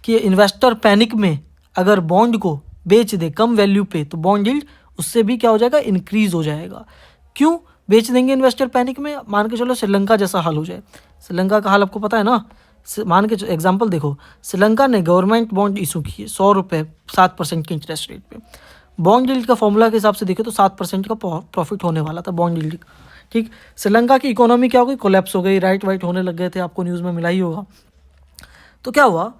कि इन्वेस्टर पैनिक में अगर बॉन्ड को बेच दे कम वैल्यू पे, तो बॉन्ड यील्ड उससे भी क्या हो जाएगा, इंक्रीज़ हो जाएगा। क्यों बेच देंगे इन्वेस्टर पैनिक में? मान के चलो श्रीलंका जैसा हाल हो जाए, श्रीलंका का हाल आपको पता है ना, मान के एग्जाम्पल देखो, श्रीलंका ने गवर्नमेंट बॉन्ड इशू किए 100 रुपये 7% के इंटरेस्ट रेट पे। बॉन्ड यील्ड का फॉर्मूला के हिसाब से देखे तो 7% का प्रॉफिट होने वाला था बॉन्ड यील्ड का। ठीक, श्रीलंका की इकोनॉमी क्या हो गई, कोलैप्स हो गई, राइट वाइट होने लग गए थे, आपको न्यूज़ में मिला ही होगा। तो क्या हुआ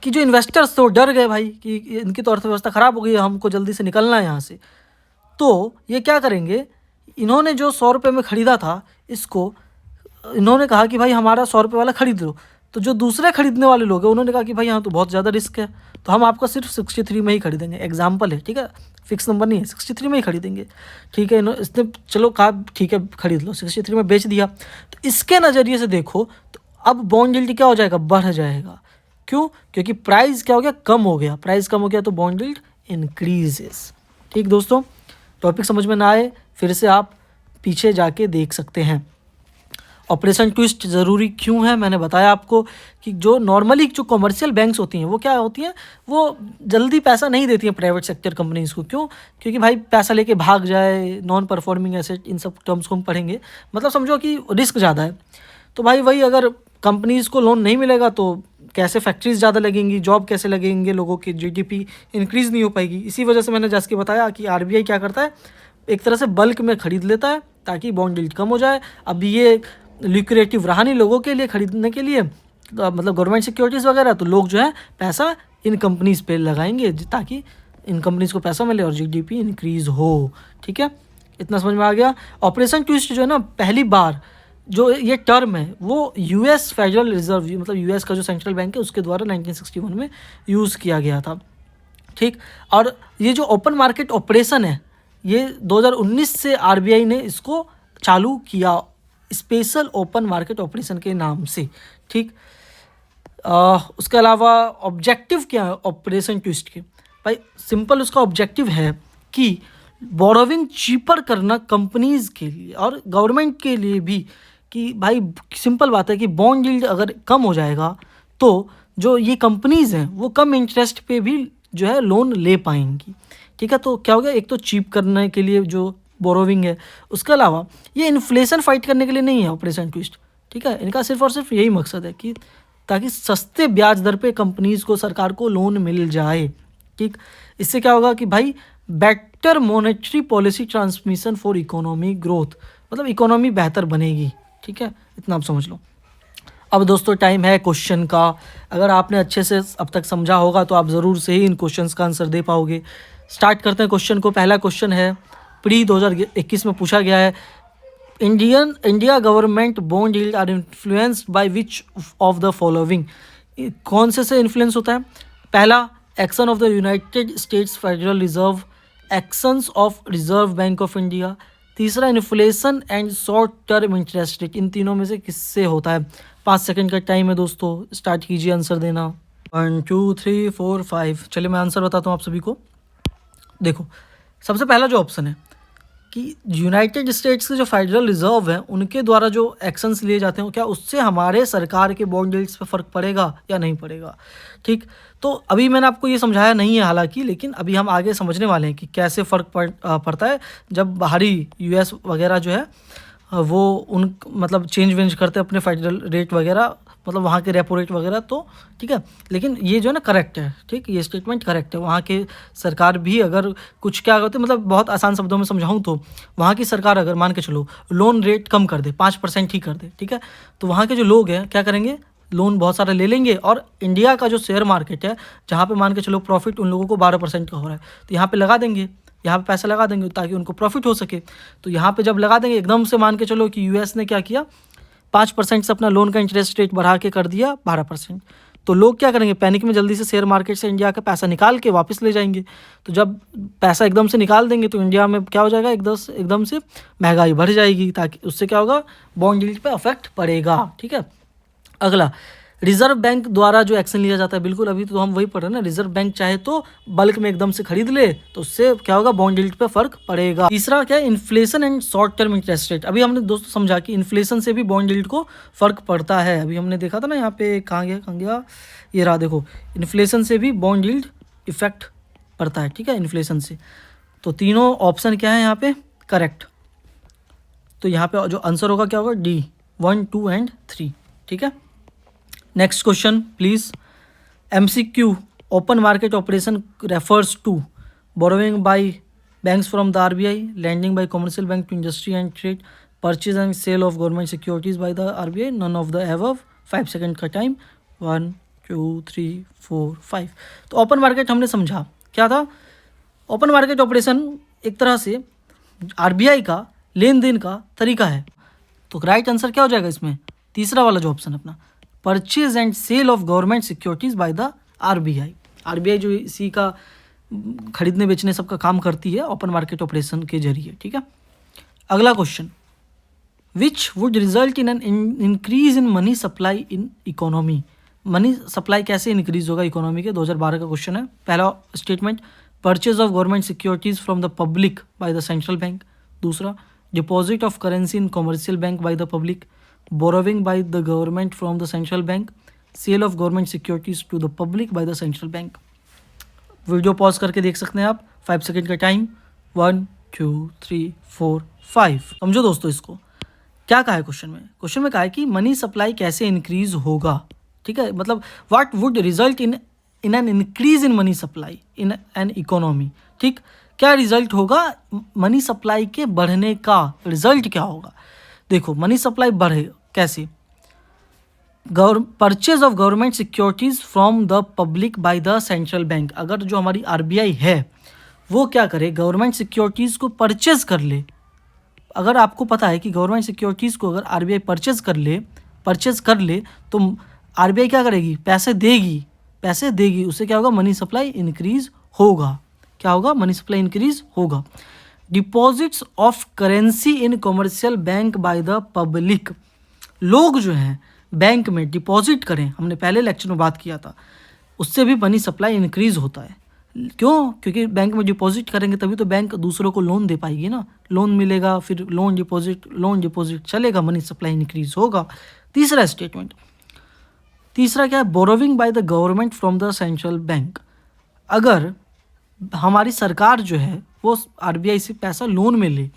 कि जो इन्वेस्टर्स थे वो डर गए भाई कि इनकी तो अर्थव्यवस्था ख़राब हो गई है, हमको जल्दी से निकलना है यहाँ से। तो ये क्या करेंगे, इन्होंने जो 100 रुपये में ख़रीदा था इसको, इन्होंने कहा कि भाई हमारा 100 रुपये वाला ख़रीद लो। तो जो दूसरे खरीदने वाले लोग हैं उन्होंने कहा कि भाई यहाँ तो बहुत ज़्यादा रिस्क है, तो हम आपका सिर्फ 63 में ही खरीदेंगे। एग्जाम्पल है, ठीक है, फिक्स नंबर नहीं है, 63 में ही खरीदेंगे। ठीक है, इसने चलो कहा ठीक है खरीद लो, 63 में बेच दिया। तो इसके नज़रिए से देखो तो अब बॉन्ड यील्ड क्या हो जाएगा, बढ़ जाएगा। क्यों? क्योंकि प्राइस क्या हो गया, कम हो गया। प्राइस कम हो गया तो बॉन्ड यील्ड इंक्रीजेस। ठीक दोस्तों, टॉपिक समझ में ना आए फिर से आप पीछे जाके देख सकते हैं। ऑपरेशन ट्विस्ट ज़रूरी क्यों है, मैंने बताया आपको कि जो नॉर्मली जो कमर्शियल बैंक्स होती हैं वो क्या होती हैं, वो जल्दी पैसा नहीं देती हैं प्राइवेट सेक्टर कंपनीज़ को। क्यों? क्योंकि भाई पैसा लेके भाग जाए, नॉन परफॉर्मिंग एसेट, इन सब टर्म्स को हम पढ़ेंगे। मतलब समझो कि रिस्क ज़्यादा है। तो भाई वही अगर कंपनीज़ को लोन नहीं मिलेगा तो कैसे फैक्ट्रीज ज़्यादा लगेंगी, जॉब कैसे लगेंगे, लोगों की जीडीपी इंक्रीज़ नहीं हो पाएगी। इसी वजह से मैंने जैसे कि बताया कि आरबीआई क्या करता है, एक तरह से बल्क में ख़रीद लेता है ताकि बॉन्ड यील्ड कम हो जाए। अभी ये लिक्विडेटिव रहा नहीं लोगों के लिए खरीदने के लिए, मतलब गवर्नमेंट सिक्योरिटीज़ वगैरह, तो लोग जो है पैसा इन कंपनीज़ पे लगाएंगे ताकि इन कंपनीज़ को पैसा मिले और जीडीपी इंक्रीज़ हो। ठीक है, इतना समझ में आ गया। ऑपरेशन ट्विस्ट जो है ना, पहली बार जो ये टर्म है वो यूएस फेडरल रिजर्व, मतलब यूएस का जो सेंट्रल बैंक है उसके द्वारा 1961 में यूज़ किया गया था। ठीक, और ये जो ओपन मार्केट ऑपरेशन है ये 2019 से आरबीआई ने इसको चालू किया, स्पेशल ओपन मार्केट ऑपरेशन के नाम से। ठीक, उसके अलावा ऑब्जेक्टिव क्या है ऑपरेशन ट्विस्ट के, भाई सिंपल उसका ऑब्जेक्टिव है कि बोरोविंग चीपर करना कंपनीज़ के लिए और गवर्नमेंट के लिए भी। कि भाई सिंपल बात है कि बॉन्ड यील्ड अगर कम हो जाएगा तो जो ये कंपनीज़ हैं वो कम इंटरेस्ट पे भी जो है लोन ले पाएंगी। ठीक है, तो क्या हो गया, एक तो चीप करने के लिए जो बोरोविंग है, उसके अलावा ये इन्फ्लेशन फाइट करने के लिए नहीं है ऑपरेशन ट्विस्ट। ठीक है, इनका सिर्फ और सिर्फ यही मकसद है कि ताकि सस्ते ब्याज दर पे कंपनीज़ को, सरकार को लोन मिल जाए। ठीक, इससे क्या होगा कि भाई better monetary policy transmission for economy growth, मतलब इकोनॉमी बेहतर बनेगी। ठीक है, इतना आप समझ लो। अब दोस्तों टाइम है क्वेश्चन का। अगर आपने अच्छे से अब तक समझा होगा तो आप ज़रूर से ही इन क्वेश्चंस का आंसर दे पाओगे। स्टार्ट करते हैं क्वेश्चन को। पहला क्वेश्चन है, प्री 2021 में पूछा गया है, India government bond yield are influenced by which of the following. कौन से इन्फ्लुएंस होता है? पहला, action of the United States Federal Reserve, actions of Reserve Bank of India. तीसरा, inflation and short term interest rate. इन तीनों में से किससे होता है? 5 सेकंड का टाइम है दोस्तों, स्टार्ट कीजिए आंसर देना। 1 2 3 4 5। चलिए मैं आंसर बताता हूँ आप सभी को। देखो, सबसे पहला जो ऑप्शन है कि यूनाइटेड स्टेट्स के जो फेडरल रिजर्व है उनके द्वारा जो एक्शंस लिए जाते हैं, क्या उससे हमारे सरकार के बॉन्ड यील्ड्स पे फ़र्क पड़ेगा या नहीं पड़ेगा? ठीक, तो अभी मैंने आपको ये समझाया नहीं है हालांकि, लेकिन अभी हम आगे समझने वाले हैं कि कैसे फ़र्क पड़ता है जब बाहरी यूएस वगैरह जो है वो उन मतलब चेंज वेंज करते हैं अपने फेडरल रेट वगैरह, मतलब वहाँ के रेपो रेट वगैरह। तो ठीक है, लेकिन ये जो है ना करेक्ट है। ठीक, ये स्टेटमेंट करेक्ट है। वहाँ के सरकार भी अगर कुछ क्या करते, मतलब बहुत आसान शब्दों में समझाऊँ तो वहाँ की सरकार अगर मान के चलो लोन रेट कम कर दे, 5% ही कर दे, ठीक है, तो वहाँ के जो लोग हैं क्या करेंगे, लोन बहुत सारे ले लेंगे। और इंडिया का जो शेयर मार्केट है जहाँ पे मान के चलो प्रॉफिट उन लोगों को 12% का हो रहा है, तो यहाँ पे लगा देंगे, यहाँ पे पैसा लगा देंगे ताकि उनको प्रॉफिट हो सके। तो यहाँ पे जब लगा देंगे, एकदम से मान के चलो कि यूएस ने क्या किया, 5% से अपना लोन का इंटरेस्ट रेट बढ़ा के कर दिया 12%, तो लोग क्या करेंगे, पैनिक में जल्दी से शेयर मार्केट से इंडिया का पैसा निकाल के वापस ले जाएंगे। तो जब पैसा एकदम से निकाल देंगे तो इंडिया में क्या हो जाएगा, एकदम से महंगाई बढ़ जाएगी, ताकि उससे क्या होगा, बॉन्ड यील्ड पे अफेक्ट पड़ेगा। ठीक है, अगला, रिजर्व बैंक द्वारा जो एक्शन लिया जाता है, बिल्कुल अभी तो हम वही पढ़ रहे हैं ना, रिजर्व बैंक चाहे तो बल्क में एकदम से खरीद ले तो उससे क्या होगा, बॉन्ड यील्ड पे फर्क पड़ेगा। तीसरा क्या है, inflation and short term interest rate. अभी हमने दोस्तों समझा कि इन्फ्लेशन से भी बॉन्ड यील्ड को फर्क पड़ता है। अभी हमने देखा था ना, यहाँ पे कहाँ गया, ये रहा, देखो, इन्फ्लेशन से भी बॉन्ड यील्ड इफेक्ट पड़ता है। ठीक है, इन्फ्लेशन से। तो तीनों ऑप्शन क्या है यहाँ पे करेक्ट, तो यहाँ पे जो आंसर होगा क्या होगा, डी 1 2 एंड 3। ठीक है, next question please. MCQ, open market operation refers to borrowing by banks from the RBI, lending by commercial bank to industry and trade, purchase and sale of government securities by the RBI, none of the above. 5 second का time, 1 2 3 4 5। तो open market हमने समझा क्या था, open market operation एक तरह से RBI का लेन देन का तरीका है। तो राइट आंसर क्या हो जाएगा इसमें, तीसरा वाला जो ऑप्शन अपना, purchase and sale of government securities by the RBI. RBI जो इसी का खरीदने बेचने सबका काम करती है ओपन मार्केट ऑपरेशन के जरिए, ठीक है। अगला question, which would result in an increase in money supply in economy. Money supply कैसे इंक्रीज होगा इकोनॉमी के, 2012 का क्वेश्चन है। पहला statement, purchase of government securities from the public by the central bank. दूसरा, deposit of currency in commercial bank by the public, borrowing by the government from the central bank, sale of government securities to the public by the central bank. Video pause करके देख सकते हैं आप, 5 second का time, 1 2 3 4 5। समझो दोस्तों इसको, क्या कहा है क्वेश्चन में, क्वेश्चन में कहा है कि मनी सप्लाई कैसे इंक्रीज होगा, ठीक है। मतलब what would result in an increase in money supply in an economy, ठीक। क्या रिजल्ट होगा मनी सप्लाई के बढ़ने का, रिजल्ट क्या होगा। देखो मनी सप्लाई बढ़े कैसे, purchase of government securities from the public by the central bank. अगर जो हमारी आरबीआई है वो क्या करे, गवर्नमेंट सिक्योरिटीज़ को परचेज कर ले। अगर आपको पता है कि गवर्नमेंट सिक्योरिटीज़ को अगर आरबीआई परचेज कर ले तो आरबीआई क्या करेगी, पैसे देगी, उससे क्या होगा, मनी सप्लाई इंक्रीज होगा। क्या होगा, मनी सप्लाई इंक्रीज होगा। Deposits of currency in commercial bank by the public, लोग जो हैं बैंक में डिपॉजिट करें, हमने पहले लेक्चर में बात किया था, उससे भी मनी सप्लाई इंक्रीज होता है। क्यों, क्योंकि बैंक में डिपॉजिट करेंगे तभी तो बैंक दूसरों को लोन दे पाएगी ना, लोन मिलेगा, फिर लोन डिपॉजिट चलेगा, मनी सप्लाई इंक्रीज होगा। तीसरा स्टेटमेंट, तीसरा क्या है, borrowing by the government from the central bank. अगर हमारी सरकार जो है वो आरबीआई से पैसा लोन में ले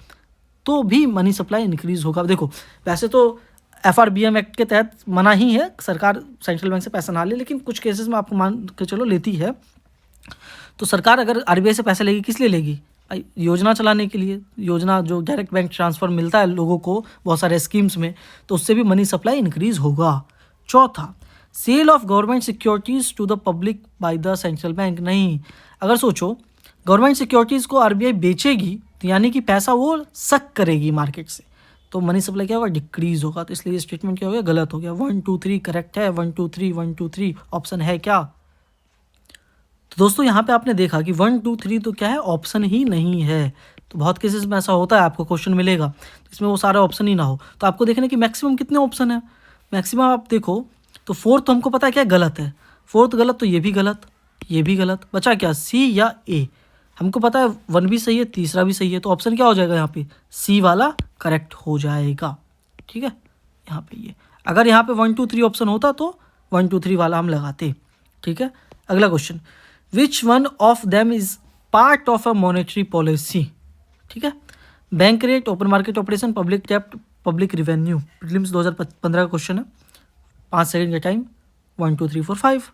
तो भी मनी सप्लाई इंक्रीज होगा। देखो वैसे तो एफआरबीएम एक्ट के तहत मना ही है सरकार सेंट्रल बैंक से पैसा ना ले, लेकिन कुछ केसेस में आपको मान के चलो लेती है। तो सरकार अगर आरबीआई से पैसा लेगी, किस लिए लेगी, योजना चलाने के लिए, योजना जो डायरेक्ट बैंक ट्रांसफ़र मिलता है लोगों को बहुत सारे स्कीम्स में, तो उससे भी मनी सप्लाई इंक्रीज होगा। चौथा, sale of government securities to the public by the central bank. नहीं, अगर सोचो गवर्नमेंट सिक्योरिटीज़ को आरबीआई बेचेगी तो यानी कि पैसा वो सक करेगी मार्केट से, तो मनी सप्लाई क्या होगा, डिक्रीज होगा। तो इसलिए ये स्टेटमेंट क्या हो गया, गलत हो गया। 1 2 3 करेक्ट है, 1 2 3 ऑप्शन है क्या। तो दोस्तों यहाँ पे आपने देखा कि 1 2 3 तो क्या है, ऑप्शन ही नहीं है। तो बहुत केसेस में ऐसा होता है, आपको क्वेश्चन मिलेगा इसमें वो सारे ऑप्शन ही ना हो, तो आपको देखना कि मैक्सिमम कितने ऑप्शन है। मैक्सिमम आप देखो तो फोर्थ तो हमको पता है क्या गलत है, फोर्थ गलत, तो ये भी गलत, बचा क्या, सी या ए। हमको पता है 1 भी सही है, तीसरा भी सही है, तो ऑप्शन क्या हो जाएगा यहाँ पे, सी वाला करेक्ट हो जाएगा, ठीक है। यहाँ पे ये अगर यहाँ पे 1 2 3 ऑप्शन होता तो 1 2 3 वाला हम लगाते, ठीक है। अगला question, which one of them is part of a monetary policy, ठीक है। Bank rate, open market operation, public डेब्ट, पब्लिक रिवेन्यू। प्रीलिम्स 2015 का क्वेश्चन है, 5 सेकेंड का टाइम, 1 2 3 4 5।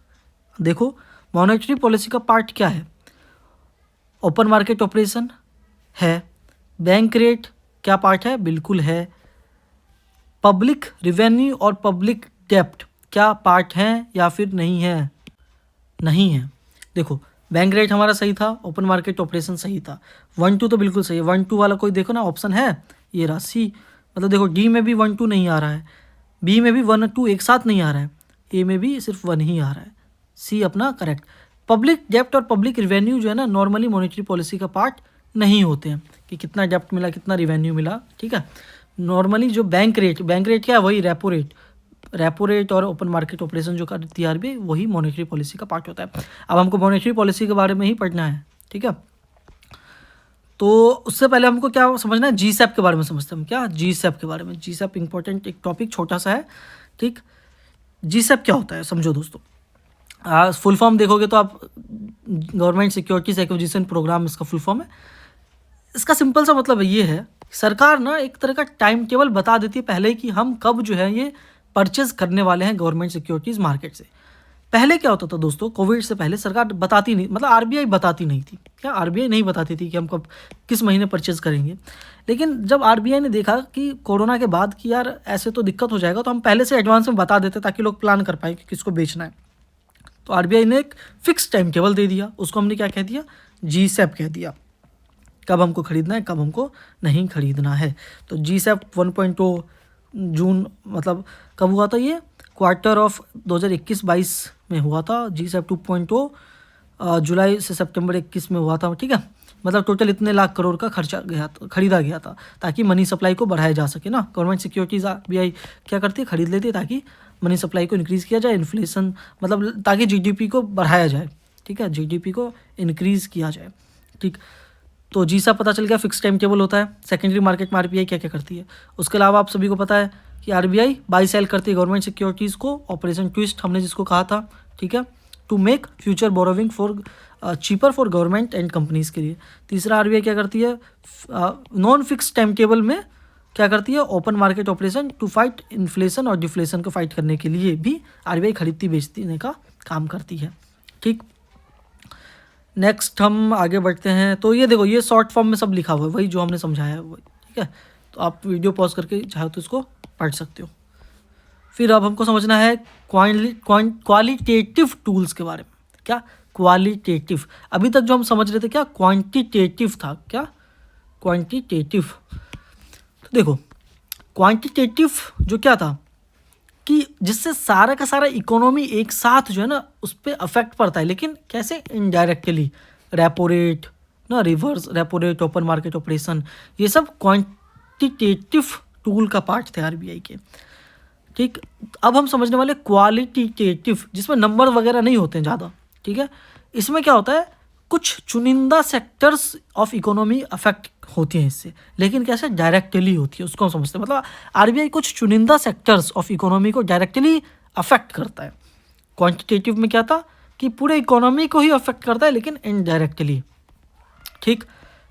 देखो मॉनेटरी पॉलिसी का पार्ट क्या है, ओपन मार्केट ऑपरेशन है, बैंक रेट क्या पार्ट है, बिल्कुल है, पब्लिक रिवेन्यू और पब्लिक डेब्ट क्या पार्ट हैं या फिर नहीं है, नहीं है। देखो बैंक रेट हमारा सही था, ओपन मार्केट ऑपरेशन सही था, 1 2 तो बिल्कुल सही है। 1 2 वाला कोई देखो ना ऑप्शन है, ये रहा सी। मतलब देखो डी में भी 1 2 नहीं आ रहा है, बी में भी 1 2 एक साथ नहीं आ रहा है, ए में भी सिर्फ 1 ही आ रहा है, सी अपना करेक्ट। पब्लिक डेब्ट और पब्लिक रिवेन्यू जो है ना नॉर्मली मॉनेटरी पॉलिसी का पार्ट नहीं होते हैं, कि कितना डेब्ट मिला कितना रिवेन्यू मिला, ठीक है। नॉर्मली जो बैंक रेट क्या है, वही रेपो रेट और ओपन मार्केट ऑपरेशन जो करती है आरबीआई, वही मॉनेटरी पॉलिसी का पार्ट होता है। अब हमको मॉनेटरी पॉलिसी के बारे में ही पढ़ना है, ठीक है। तो उससे पहले हमको क्या समझना है, जीसैप के बारे में समझते हैं हम। क्या, जीसैप के बारे में। जीसैप इंपॉर्टेंट एक टॉपिक छोटा सा है, ठीक। जीसैप क्या होता है समझो दोस्तों, फुल फॉर्म देखोगे तो आप गवर्नमेंट सिक्योरिटीज एक्विजिशन प्रोग्राम इसका फुल फॉर्म है। इसका सिंपल सा मतलब ये है, सरकार ना एक तरह का टाइम टेबल बता देती है पहले कि हम कब जो है ये परचेज करने वाले हैं गवर्नमेंट सिक्योरिटीज़ मार्केट से। पहले क्या होता था दोस्तों, कोविड से पहले सरकार बताती नहीं, मतलब आरबीआई बताती नहीं थी। क्या, आरबीआई नहीं बताती थी कि हम कब किस महीने परचेज करेंगे। लेकिन जब आरबीआई ने देखा कि कोरोना के बाद कि यार ऐसे तो दिक्कत हो जाएगा, तो हम पहले से एडवांस में बता देते ताकि लोग प्लान कर पाए कि किसको बेचना है। तो आरबीआई ने एक फिक्स टाइम टेबल दे दिया, उसको हमने क्या कह दिया, जीसैप कह दिया। कब हमको खरीदना है, कब हमको नहीं खरीदना है। तो GSEP 1.0 जून मतलब कब हुआ था, ये क्वार्टर ऑफ 2021-22 में हुआ था। GSEP 2.0 जुलाई से सितंबर 21 में हुआ था, ठीक है। मतलब टोटल इतने लाख करोड़ का खरीदा गया था ताकि मनी सप्लाई को बढ़ाया जा सके ना। गवर्नमेंट सिक्योरिटीज़ RBI क्या करती है, खरीद लेती है ताकि मनी सप्लाई को इंक्रीज़ किया जाए, इन्फ्लेशन मतलब ताकि GDP को बढ़ाया जाए, ठीक है, GDP को इंक्रीज़ किया जाए, ठीक। तो GSEP पता चल गया, फिक्स टाइम टेबल होता है। सेकेंडरी मार्केट में RBI क्या क्या करती है, उसके अलावा आप सभी को पता है कि RBI बाई सेल करती है गवर्नमेंट सिक्योरिटीज़ को, ऑपरेशन ट्विस्ट हमने जिसको कहा था, ठीक है, to make future borrowing for cheaper for government and companies के लिए। तीसरा RBI क्या करती है, नॉन फिक्स टाइम टेबल में क्या करती है, open market operation to fight inflation और डिफ्लेशन को फाइट करने के लिए भी RBI खरीदती बेचने का काम करती है, ठीक। नेक्स्ट हम आगे बढ़ते हैं। तो ये देखो, ये शॉर्ट फॉर्म में सब लिखा हुआ है, वही जो हमने समझाया है वही, ठीक है। तो आप वीडियो पॉज करके चाहे तो इसको पढ़ सकते हो। फिर अब हमको समझना है क्वालिटेटिव टूल्स के बारे में। क्या क्वालिटेटिव, अभी तक जो हम समझ रहे थे क्या क्वांटिटेटिव था, क्या क्वांटिटेटिव। तो देखो क्वांटिटेटिव जो क्या था कि जिससे सारा का सारा इकोनॉमी एक साथ जो है ना उस पर अफेक्ट पड़ता है, लेकिन कैसे, इनडायरेक्टली। रेपो रेट ना, reverse repo rate, open market operation, ये सब क्वांटिटेटिव टूल का पार्ट थे RBI के, ठीक। अब हम समझने वाले क्वालिटेटिव, जिसमें नंबर वगैरह नहीं होते हैं ज़्यादा, ठीक है। इसमें क्या होता है, कुछ चुनिंदा सेक्टर्स ऑफ इकोनॉमी अफेक्ट होती हैं इससे, लेकिन कैसे, डायरेक्टली होती है, उसको हम समझते हैं। मतलब RBI कुछ चुनिंदा सेक्टर्स ऑफ इकोनॉमी को डायरेक्टली अफेक्ट करता है। क्वांटिटेटिव में क्या था कि पूरे इकोनॉमी को ही अफेक्ट करता है, लेकिन इनडायरेक्टली, ठीक।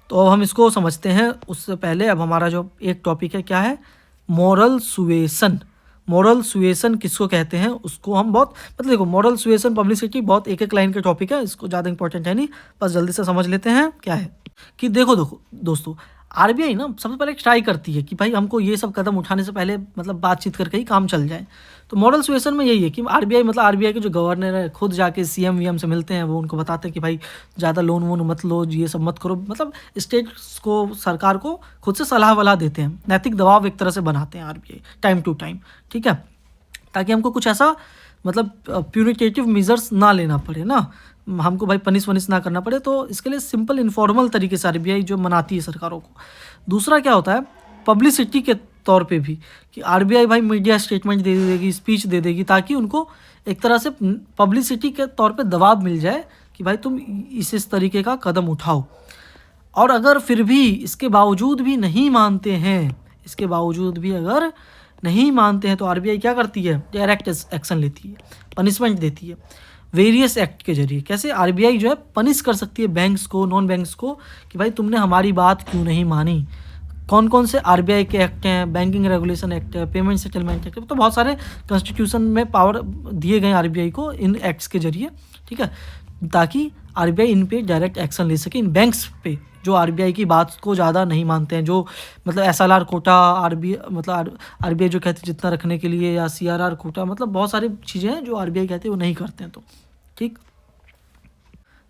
तो अब हम इसको समझते हैं। उससे पहले अब हमारा जो एक टॉपिक है क्या है, मॉरल सुएसन। मॉरल सुएसन किसको कहते हैं, उसको हम बहुत मतलब देखो, मॉरल सुएसन पब्लिसिटी बहुत एक एक लाइन के टॉपिक है, इसको ज़्यादा इंपॉर्टेंट है नहीं, बस जल्दी से समझ लेते हैं क्या है। कि देखो दोस्तों, RBI ना सबसे पहले ट्राई करती है कि भाई हमको ये सब कदम उठाने से पहले मतलब बातचीत करके ही काम चल जाए। तो मॉरल सुएसन में यही है कि RBI के जो गवर्नर है खुद जाके CM VM से मिलते हैं, वो उनको बताते हैं कि भाई ज़्यादा लोन वोन मत लो, ये सब मत करो, मतलब स्टेट्स को, सरकार को खुद से सलाह वलाह देते हैं, नैतिक दबाव एक तरह से बनाते हैं RBI टाइम टू टाइम, ठीक है, ताकि हमको कुछ ऐसा मतलब प्यूनिटेटिव मेजर्स ना लेना पड़े ना, हमको भाई पनिश वनिश ना करना पड़े। तो इसके लिए सिंपल इनफॉर्मल तरीके से RBI जो मनाती है सरकारों को। दूसरा क्या होता है, पब्लिसिटी के तौर पे भी कि RBI भाई मीडिया स्टेटमेंट दे देगी, स्पीच दे देगी, ताकि उनको एक तरह से पब्लिसिटी के तौर पे दबाव मिल जाए कि भाई तुम इस तरीके का कदम उठाओ। और अगर फिर भी इसके बावजूद भी नहीं मानते हैं, इसके बावजूद भी अगर नहीं मानते हैं तो RBI क्या करती है, डायरेक्ट एक्शन लेती है, पनिशमेंट देती है वेरियस एक्ट के जरिए। कैसे RBI जो है पनिश कर सकती है बैंक्स को, नॉन बैंक्स को, कि भाई तुमने हमारी बात क्यों नहीं मानी। कौन कौन से RBI के एक्ट हैं, बैंकिंग रेगुलेशन एक्ट है, पेमेंट सेटलमेंट एक्ट है, तो बहुत सारे कॉन्स्टिट्यूशन में पावर दिए गए RBI को इन एक्ट्स के जरिए, ठीक है, ताकि RBI इन पे डायरेक्ट एक्शन ले सके, इन बैंक्स पे जो RBI की बात को ज़्यादा नहीं मानते हैं, जो मतलब SLR कोटा, RBI जो कहती है जितना रखने के लिए, या CRR कोटा, मतलब बहुत सारी चीज़ें हैं जो RBI कहती है वो नहीं करते हैं। तो ठीक,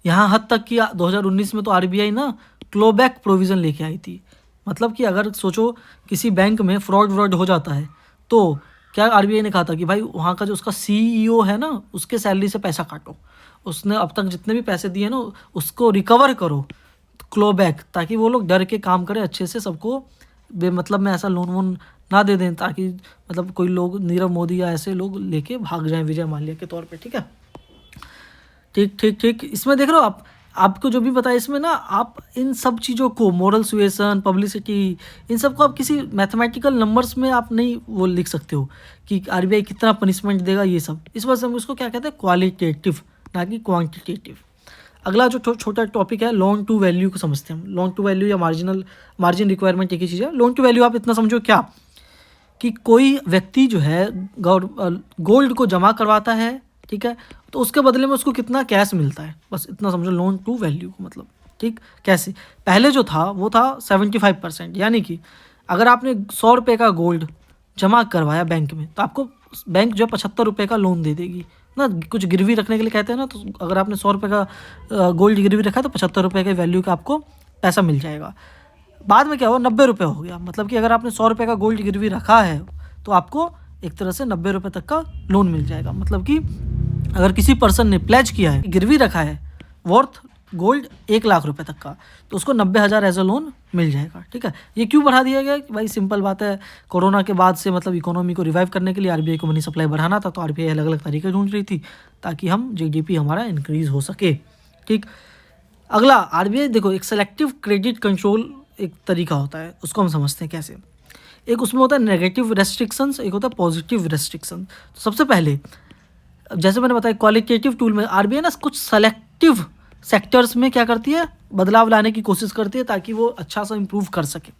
यहाँ हद तक कि 2019 में तो RBI ना क्लोबैक प्रोविज़न लेके आई थी। मतलब कि अगर सोचो किसी बैंक में फ्रॉड हो जाता है तो क्या RBI ने कहा था कि भाई वहाँ का जो उसका CEO है ना, उसके सैलरी से पैसा काटो, उसने अब तक जितने भी पैसे दिए ना उसको रिकवर करो, क्लोबैक, ताकि वो लोग डर के काम करें अच्छे से, सबको बेमतलब में ऐसा लोन वोन ना दे दें, ताकि मतलब कोई लोग नीरव मोदी या ऐसे लोग लेके भाग जाएं विजय माल्या के तौर पे। ठीक है, ठीक। इसमें देख रहे हो आपको जो भी बताया इसमें ना, आप इन सब चीज़ों को, मोरल सुएसन, पब्लिसिटी, इन सब को आप किसी मैथमेटिकल नंबर्स में आप नहीं वो लिख सकते हो कि RBI कितना पनिशमेंट देगा, ये सब। इस वजह से हम इसको क्या कहते हैं, क्वालिटेटिव, ना कि क्वांटिटेटिव। अगला जो छोटा टॉपिक है, लोन टू वैल्यू को समझते हैं हम। लोन टू वैल्यू या मार्जिन रिक्वायरमेंट एक ही चीज़ है। लोन टू वैल्यू आप इतना समझो क्या, कि कोई व्यक्ति जो है गोल्ड को जमा करवाता है, ठीक है, तो उसके बदले में उसको कितना कैश मिलता है, बस इतना समझो लोन टू वैल्यू को। मतलब ठीक, कैसे, पहले जो था वो था 75%, यानी कि अगर आपने 100 रुपये का गोल्ड जमा करवाया बैंक में तो आपको बैंक जो है 75 रुपये का लोन दे देगी ना। कुछ गिरवी रखने के लिए कहते हैं ना, तो अगर आपने 100 रुपये का गोल्ड गिरवी रखा है तो 75 रुपये के वैल्यू का आपको पैसा मिल जाएगा। बाद में क्या हुआ, 90 रुपये हो गया। मतलब कि अगर आपने 100 रुपये का गोल्ड गिरवी रखा है तो आपको एक तरह से 90 रुपये तक का लोन मिल जाएगा। मतलब कि अगर किसी पर्सन ने प्लेज किया है, गिरवी रखा है वर्थ गोल्ड 1 लाख रुपए तक का, तो उसको 90,000 एज अ लोन मिल जाएगा। ठीक है, ये क्यों बढ़ा दिया गया कि भाई सिंपल बात है, कोरोना के बाद से मतलब इकोनॉमी को रिवाइव करने के लिए आरबीआई को मनी सप्लाई बढ़ाना था, तो आरबीआई अलग अलग तरीके ढूंढ रही थी ताकि हम जीडीपी हमारा इंक्रीज हो सके। ठीक, अगला आरबीआई देखो, एक सेलेक्टिव क्रेडिट कंट्रोल एक तरीका होता है, उसको हम समझते हैं कैसे। एक उसमें होता है नेगेटिव रेस्ट्रिक्शंस, एक होता है पॉजिटिव रेस्ट्रिक्शन। तो सबसे पहले जैसे मैंने बताया क्वालिटेटिव टूल में आरबीआई ना कुछ सेलेक्टिव सेक्टर्स में क्या करती है, बदलाव लाने की कोशिश करती है ताकि वो अच्छा सा इम्प्रूव कर सके।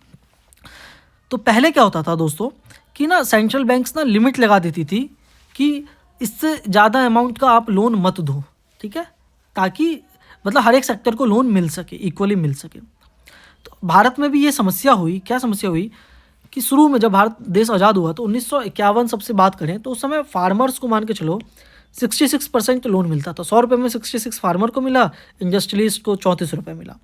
तो पहले क्या होता था दोस्तों कि ना सेंट्रल बैंक्स ना लिमिट लगा देती थी कि इससे ज़्यादा अमाउंट का आप लोन मत दो। ठीक है, ताकि मतलब हर एक सेक्टर को लोन मिल सके, इक्वली मिल सके। तो भारत में भी ये समस्या हुई। क्या समस्या हुई कि शुरू में जब भारत देश आज़ाद हुआ तो 1951 सबसे बात करें तो उस समय फार्मर्स को मान के चलो 66% लोन मिलता था। 100 रुपये में 66 फार्मर को मिला, इंडस्ट्रियलिस्ट को 34 रुपये मिला।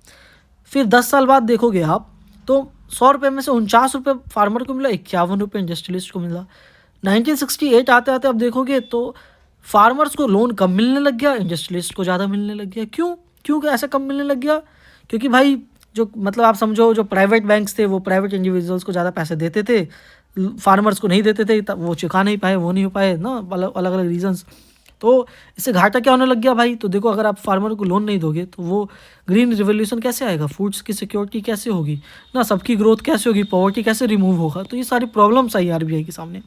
फिर 10 साल बाद देखोगे आप तो 100 रुपये में से 49 रुपये फार्मर को मिला, 51 रुपये इंडस्ट्रियलिस्ट को मिला। 1968 आते आते अब देखोगे तो फार्मर्स को लोन कम मिलने लग गया, इंडस्ट्रियलिस्ट को ज़्यादा मिलने लग गया। क्यों ऐसा कम मिलने लग गया? क्योंकि भाई जो मतलब आप समझो जो प्राइवेट बैंक्स थे वो प्राइवेट इंडिविजुअल्स को ज़्यादा पैसे देते थे, फार्मर्स को नहीं देते थे, वो चुका नहीं पाए, वो नहीं हो पाए ना, अलग अलग रीजंस। तो इससे घाटा क्या होने लग गया भाई? तो देखो, अगर आप फार्मर को लोन नहीं दोगे तो वो ग्रीन रिवोल्यूशन कैसे आएगा, फूड्स की सिक्योरिटी कैसे होगी ना, सबकी ग्रोथ कैसे होगी, पॉवर्टी कैसे रिमूव होगा? तो ये सारी प्रॉब्लम्स आई आरबीआई के सामने।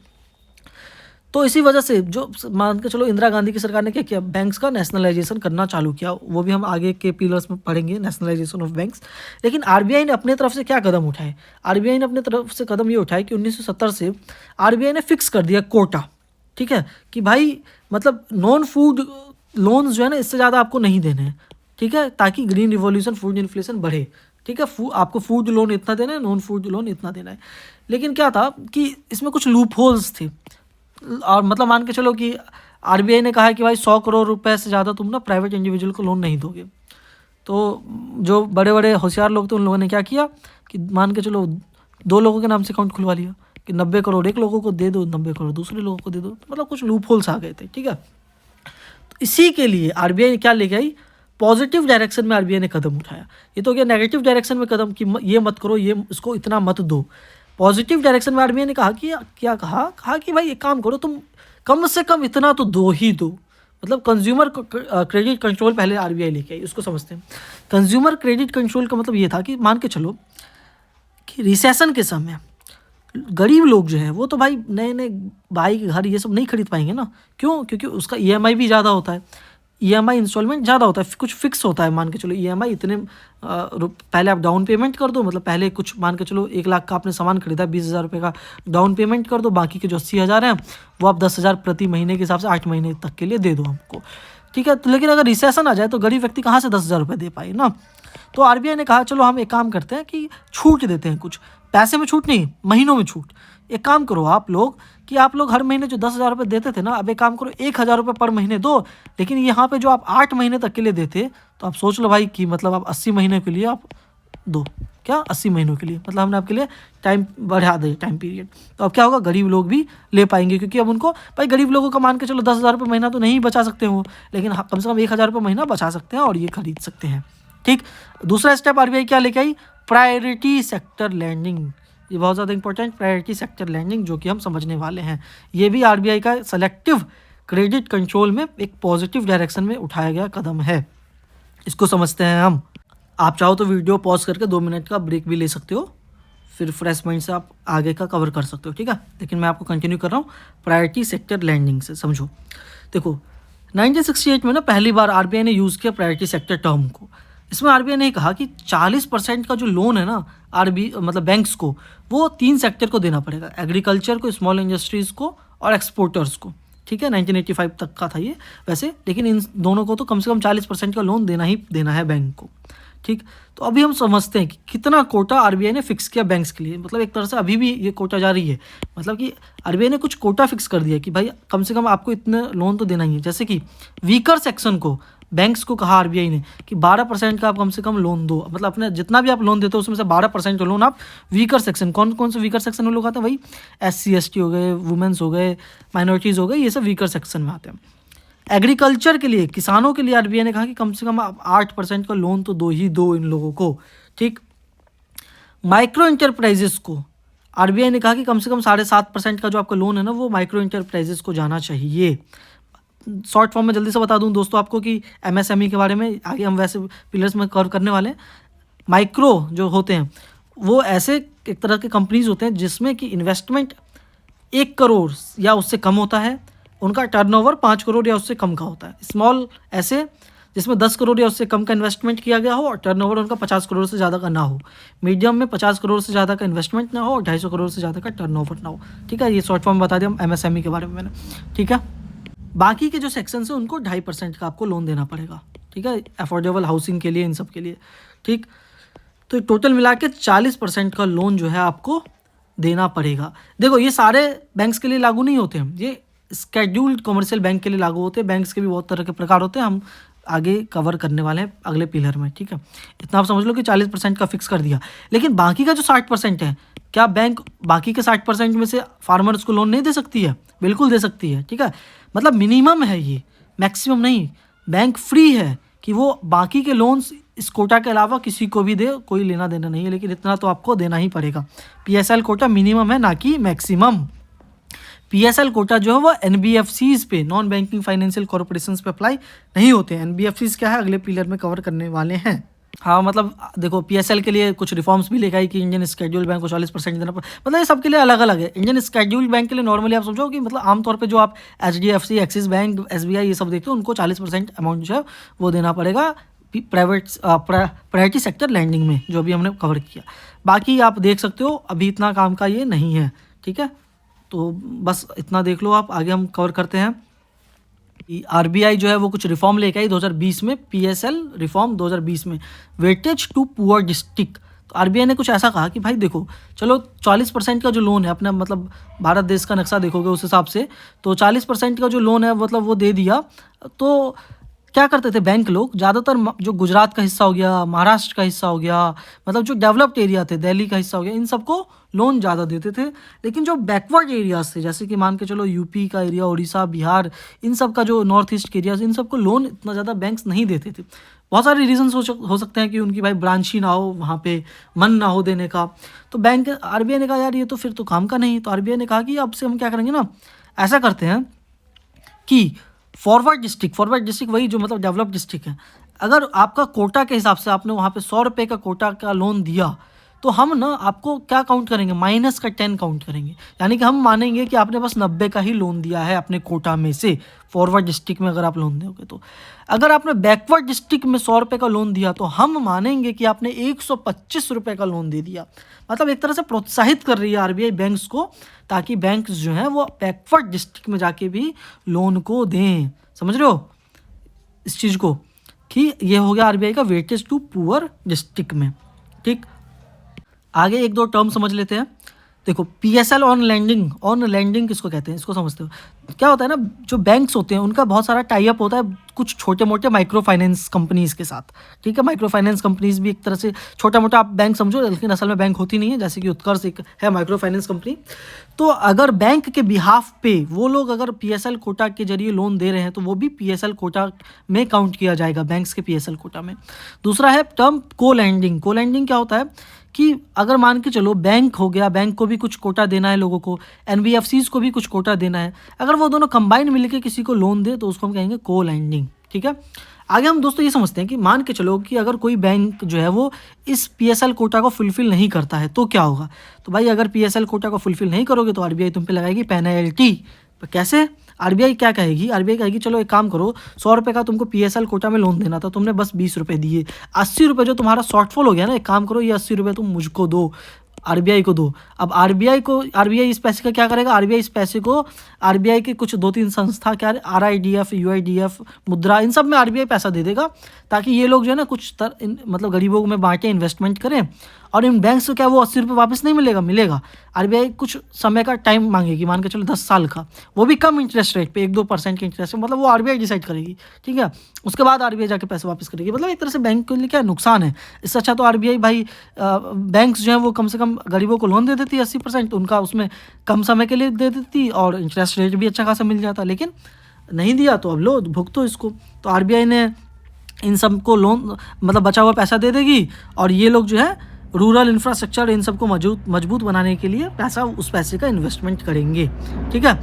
तो इसी वजह से जो मान के चलो इंदिरा गांधी की सरकार ने क्या किया, बैंक्स का नेशनलाइजेशन करना चालू किया। वो भी हम आगे के पिलर्स में पढ़ेंगे, नेशनलाइजेशन ऑफ बैंक्स। लेकिन आरबीआई ने अपने तरफ से क्या कदम उठाए? आरबीआई ने अपने तरफ से कदम ये उठाए कि 1970 से आरबीआई ने फिक्स कर दिया कोटा। ठीक है, कि भाई मतलब नॉन फूड लोन्स जो है ना इससे ज़्यादा आपको नहीं देने हैं। ठीक है, ताकि ग्रीन रिवॉल्यूशन, फूड इन्फ्लेशन बढ़े। ठीक है, आपको फूड लोन इतना देना है, नॉन फूड लोन इतना देना है। लेकिन क्या था कि इसमें कुछ लूप होल्स थे। और मतलब मान के चलो कि आरबीआई ने कहा है कि भाई 100 करोड़ रुपए से ज़्यादा तुम ना प्राइवेट इंडिविजुअल को लोन नहीं दोगे। तो जो बड़े बड़े होशियार लोग थे उन लोगों ने क्या किया कि मान के चलो 2 लोगों के नाम से अकाउंट खुलवा लिया कि 90 करोड़ एक लोगों को दे दो, 90 करोड़ दूसरे लोगों को दे दो। मतलब कुछ लूप होल्स आ गए थे। ठीक है, तो इसी के लिए आरबीआई ने क्या लेके आई, पॉजिटिव डायरेक्शन में आरबीआई ने कदम उठाया। ये तो गया नेगेटिव डायरेक्शन में कदम कि ये मत करो, ये इसको इतना मत दो। पॉजिटिव डायरेक्शन में आरबीआई ने कहा कि क्या कहा कि भाई एक काम करो, तुम कम से कम इतना तो दो ही दो। मतलब कंज्यूमर क्रेडिट कंट्रोल पहले आरबीआई लेके आई, उसको समझते हैं। कंज्यूमर क्रेडिट कंट्रोल का मतलब ये था कि मान के चलो कि रिसेशन के समय गरीब लोग जो है वो तो भाई नए नए बाइक, घर ये सब नहीं खरीद पाएंगे ना। क्यों? क्योंकि उसका ईएमआई भी ज़्यादा होता है, ईएमआई इंस्टॉलमेंट ज़्यादा होता है, कुछ फिक्स होता है। मान के चलो ईएमआई इतने पहले आप डाउन पेमेंट कर दो, मतलब पहले कुछ मान के चलो 1 लाख का आपने सामान खरीदा, 20,000 रुपये का डाउन पेमेंट कर दो, बाकी के जो 80,000 हैं वो आप 10,000 प्रति महीने के हिसाब से 8 महीने तक के लिए दे दो हमको। ठीक है, तो लेकिन अगर रिसेशन आ जाए तो गरीब व्यक्ति कहाँ से 10,000 रुपये दे पाए ना। तो आरबीआई ने कहा चलो हम एक काम करते हैं कि छूट देते हैं, कुछ पैसे में छूट नहीं, महीनों में छूट। एक काम करो आप लोग कि आप लोग हर महीने जो 10,000 रुपये देते थे ना, अब एक काम करो 1,000 रुपये पर महीने दो। लेकिन यहाँ पे जो आप 8 महीने तक के लिए देते, तो आप सोच लो भाई कि मतलब आप 80 महीने के लिए आप दो, क्या 80 महीनों के लिए, मतलब हमने आपके लिए टाइम बढ़ा दिया, टाइम पीरियड। तो अब क्या होगा, गरीब लोग भी ले पाएंगे, क्योंकि अब उनको भाई गरीब लोगों का मान के चलो 10,000 रुपये महीना तो नहीं बचा सकते हो, लेकिन कम से कम 1,000 रुपये महीना बचा सकते हैं और ये खरीद सकते हैं। ठीक, दूसरा स्टेप आरबीआई क्या लेके आई, प्रायोरिटी सेक्टर लैंडिंग। ये बहुत ज़्यादा इंपॉर्टेंट, प्रायोरिटी सेक्टर लैंडिंग, जो कि हम समझने वाले हैं। ये भी आरबीआई का सेलेक्टिव क्रेडिट कंट्रोल में एक पॉजिटिव डायरेक्शन में उठाया गया कदम है। इसको समझते हैं हम। आप चाहो तो वीडियो पॉज करके 2 मिनट का ब्रेक भी ले सकते हो, फिर फ्रेश माइंड से आप आगे का कवर कर सकते हो। ठीक है, लेकिन मैं आपको कंटिन्यू कर रहा हूँ प्रायोरिटी सेक्टर लैंडिंग से। समझो, देखो 1968 में ना पहली बार आरबीआई ने यूज़ किया प्रायोरिटी सेक्टर टर्म को। इसमें आरबीआई ने कहा कि 40% का जो लोन है ना मतलब बैंक्स को, वो 3 सेक्टर को देना पड़ेगा, एग्रीकल्चर को, स्मॉल इंडस्ट्रीज़ को और एक्सपोर्टर्स को। ठीक है, 1985 तक का था ये वैसे, लेकिन इन दोनों को तो कम से कम 40% का लोन देना ही देना है बैंक को। ठीक, तो अभी हम समझते हैं कि कितना कोटा आरबीआई ने फिक्स किया बैंक्स के लिए। मतलब एक तरह से अभी भी ये कोटा जारी है, मतलब कि आरबीआई ने कुछ कोटा फिक्स कर दिया कि भाई कम से कम आपको इतने लोन तो देना ही है। जैसे कि वीकर सेक्शन को बैंक्स को कहा आरबीआई ने कि 12% का आप कम से कम लोन दो, मतलब अपने जितना भी आप लोन देते हो उसमें से 12% लोन आप वीकर सेक्शन, कौन कौन से वीकर सेक्शन में लोग आते हैं, वही SC ST हो गए, वुमेन्स हो गए, माइनॉरिटीज़ हो गए, ये सब वीकर सेक्शन में आते हैं। एग्रीकल्चर के लिए, किसानों के लिए आरबीआई ने कहा कि कम से कम आप 8% का लोन तो दो इन लोगों को, ठीक। माइक्रो इंटरप्राइजेस को आरबीआई ने कहा कि कम से कम 7.5% का जो आपका लोन है ना वो माइक्रो इंटरप्राइजेस को जाना चाहिए। शॉर्ट फॉर्म में जल्दी से बता दूं दोस्तों आपको कि MSME के बारे में आगे हम वैसे पिलर्स में कवर करने वाले हैं। माइक्रो जो होते हैं वो ऐसे एक तरह के कंपनीज होते हैं जिसमें कि इन्वेस्टमेंट 1 करोड़ या उससे कम होता है, उनका टर्नओवर 5 करोड़ या उससे कम का होता है। स्मॉल ऐसे जिसमें 10 करोड़ या उससे कम का इन्वेस्टमेंट किया गया हो और टर्नओवर उनका 50 करोड़ से ज़्यादा का ना हो। मीडियम में 50 करोड़ से ज़्यादा का इन्वेस्टमेंट ना हो और 250 करोड़ से ज़्यादा का टर्नओवर ना हो, ठीक है। ये शॉर्ट फॉर्म बता दिया MSME के बारे में मैंने, ठीक है। बाकी के जो सेक्शंस हैं उनको 2.5% का आपको लोन देना पड़ेगा, ठीक है, अफोर्डेबल हाउसिंग के लिए, इन सब के लिए, ठीक। तो टोटल मिला के 40% का लोन जो है आपको देना पड़ेगा। देखो ये सारे बैंक्स के लिए लागू नहीं होते हैं, ये स्केड्यूल्ड कमर्शियल बैंक के लिए लागू होते हैं। बैंक्स के भी बहुत तरह के प्रकार होते हैं, हम आगे कवर करने वाले हैं अगले पिलर में, ठीक है। इतना आप समझ लो कि 40% का फिक्स कर दिया। लेकिन बाकी का जो 60% है, क्या बैंक बाकी के 60% में से फार्मर्स को लोन नहीं दे सकती है? बिल्कुल दे सकती है, ठीक है। मतलब मिनिमम है ये, मैक्सिमम नहीं। बैंक फ्री है कि वो बाकी के लोन्स इस कोटा के अलावा किसी को भी दे, कोई लेना देना नहीं है, लेकिन इतना तो आपको देना ही पड़ेगा। PSL कोटा मिनिमम है, ना कि मैक्सिमम। PSL कोटा जो है वो NBFCs पे, नॉन बैंकिंग फाइनेंशियल कॉर्पोरेशंस पे अप्लाई नहीं होते हैं। NBFCs क्या है अगले पिलर में कवर करने वाले हैं। हाँ मतलब देखो PSL के लिए कुछ रिफॉर्म्स भी लेकर आई कि इंडियन स्केड्यूल बैंक को 40% देना पड़ा, मतलब ये सबके लिए अलग अलग है। इंडियन स्केड्यूल बैंक के लिए नॉर्मली आप समझो कि मतलब आमतौर पे जो आप HDFC, एक्सिस बैंक, SBI ये सब देखते हो उनको 40% अमाउंट जो है वो देना पड़ेगा प्राइवेटी सेक्टर लैंडिंग में, जो भी हमने कवर किया। बाकी आप देख सकते हो अभी इतना काम का ये नहीं है, ठीक है। तो बस इतना देख लो आप, आगे हम कवर करते हैं। आरबीआई जो है वो कुछ रिफॉर्म लेके आई 2020 में, PSL रिफॉर्म 2020 में, वेटेज टू पुअर डिस्ट्रिक्ट। तो आरबीआई ने कुछ ऐसा कहा कि भाई देखो चलो 40% का जो लोन है अपना, मतलब भारत देश का नक्शा देखोगे उस हिसाब से तो 40% का जो लोन है मतलब वो दे दिया। तो क्या करते थे बैंक लोग, ज़्यादातर जो गुजरात का हिस्सा हो गया, महाराष्ट्र का हिस्सा हो गया, मतलब जो डेवलप्ड एरिया थे, दिल्ली का हिस्सा हो गया, इन सबको लोन ज़्यादा देते थे। लेकिन जो बैकवर्ड एरियाज थे, जैसे कि मान के चलो यूपी का एरिया, उड़ीसा, बिहार, इन सब का जो नॉर्थ ईस्ट के एरियाज, इन सबको लोन इतना ज़्यादा बैंक्स नहीं देते थे। बहुत सारे रीजन्स हो सकते हैं कि उनकी भाई ब्रांच ही ना हो वहाँ पे, मन ना हो देने का। तो बैंक आरबीआई ने कहा यार ये तो फिर तो काम का नहीं। तो आरबीआई ने कहा कि अब से हम क्या करेंगे ना, ऐसा करते हैं कि फॉरवर्ड डिस्ट्रिक्ट वही जो मतलब डेवलप्ड डिस्ट्रिक्ट है, अगर आपका कोटा के हिसाब से आपने वहाँ पे 100 रुपये का कोटा का लोन दिया तो हम ना आपको क्या काउंट करेंगे, माइनस का 10 काउंट करेंगे। यानी कि हम मानेंगे कि आपने बस 90 का ही लोन दिया है अपने कोटा में से, फॉरवर्ड डिस्ट्रिक्ट में अगर आप लोन दोगे तो। अगर आपने बैकवर्ड डिस्ट्रिक्ट में 100 रुपये का लोन दिया तो हम मानेंगे कि आपने 125 रुपये का लोन दे दिया। मतलब एक तरह से प्रोत्साहित कर रही है आरबीआई बैंक्स को, ताकि बैंक्स जो हैं वो बैकवर्ड डिस्ट्रिक्ट में जाके भी लोन को दें। समझ रहे हो इस चीज़ को, कि ये हो गया आरबीआई का वेटेज टू पुअर डिस्ट्रिक्ट में, ठीक। आगे एक दो टर्म समझ लेते हैं। देखो PSL ऑन लैंडिंग किसको कहते हैं, इसको समझते हो? क्या होता है ना, जो बैंक्स होते हैं उनका बहुत सारा टाई अप होता है कुछ छोटे मोटे माइक्रो फाइनेंस कंपनीज के साथ, ठीक है। माइक्रो फाइनेंस कंपनीज भी एक तरह से छोटा मोटा आप बैंक समझो, लेकिन असल में बैंक होती नहीं है, जैसे कि उत्कर्ष एक है माइक्रो फाइनेंस कंपनी। तो अगर बैंक के बिहाफ पे वो लोग अगर PSL कोटा के जरिए लोन दे रहे हैं तो वो भी PSL कोटा में काउंट किया जाएगा, बैंक्स के PSL कोटा में। दूसरा है टर्म को लैंडिंग क्या होता है कि अगर मान के चलो बैंक हो गया, बैंक को भी कुछ कोटा देना है लोगों को, NBFCs को भी कुछ कोटा देना है, अगर वो दोनों कंबाइन मिलकर किसी को लोन दे तो उसको हम कहेंगे को लैंडिंग, ठीक है। आगे हम दोस्तों ये समझते हैं कि मान के चलो कि अगर कोई बैंक जो है वो इस PSL कोटा को फुलफिल नहीं करता है तो क्या होगा। तो भाई अगर PSL कोटा को फुलफिल नहीं करोगे तो आरबीआई तुम पे लगाएगी पेनल्टी। कैसे? आरबीआई क्या कहेगी, आरबीआई कहेगी चलो एक काम करो, 100 रुपये का तुमको PSL कोटा में लोन देना था, तुमने बस 20 रुपये दिए, 80 रुपये जो तुम्हारा शॉर्टफॉल हो गया ना, एक काम करो ये 80 रुपये तुम मुझको दो, आरबीआई को दो। अब आरबीआई इस पैसे का क्या करेगा, आरबीआई इस पैसे को आरबीआई के कुछ 2-3 संस्था, क्या RIDF, UIDF, मुद्रा, इन सब में आरबीआई पैसा दे देगा, ताकि ये लोग जो है ना कुछ मतलब गरीबों में बांटें, इन्वेस्टमेंट करें और इन बैंक्स को क्या वो 80 रुपये वापस नहीं मिलेगा? मिलेगा। आरबीआई कुछ समय का टाइम मांगेगी, मान के चलो 10 साल का, वो भी कम इंटरेस्ट रेट पे, 1-2% के इंटरेस्ट, मतलब वो आरबीआई डिसाइड करेगी, ठीक है। उसके बाद आरबीआई जाके पैसे वापस करेगी। मतलब एक तरह से बैंक के लिए क्या नुकसान है। इससे अच्छा तो आरबीआई भाई बैंक्स जो हैं वो कम से कम गरीबों को लोन दे देती है 80%, उनका उसमें कम समय के लिए दे देती और इंटरेस्ट रेट भी अच्छा खासा मिल जाता। लेकिन नहीं दिया तो अब लो भुगतो इसको। तो आरबीआई ने इन सब को लोन मतलब बचा हुआ पैसा दे देगी और ये लोग जो है रूरल इंफ्रास्ट्रक्चर इन सबको मजबूत बनाने के लिए पैसा, उस पैसे का इन्वेस्टमेंट करेंगे, ठीक है।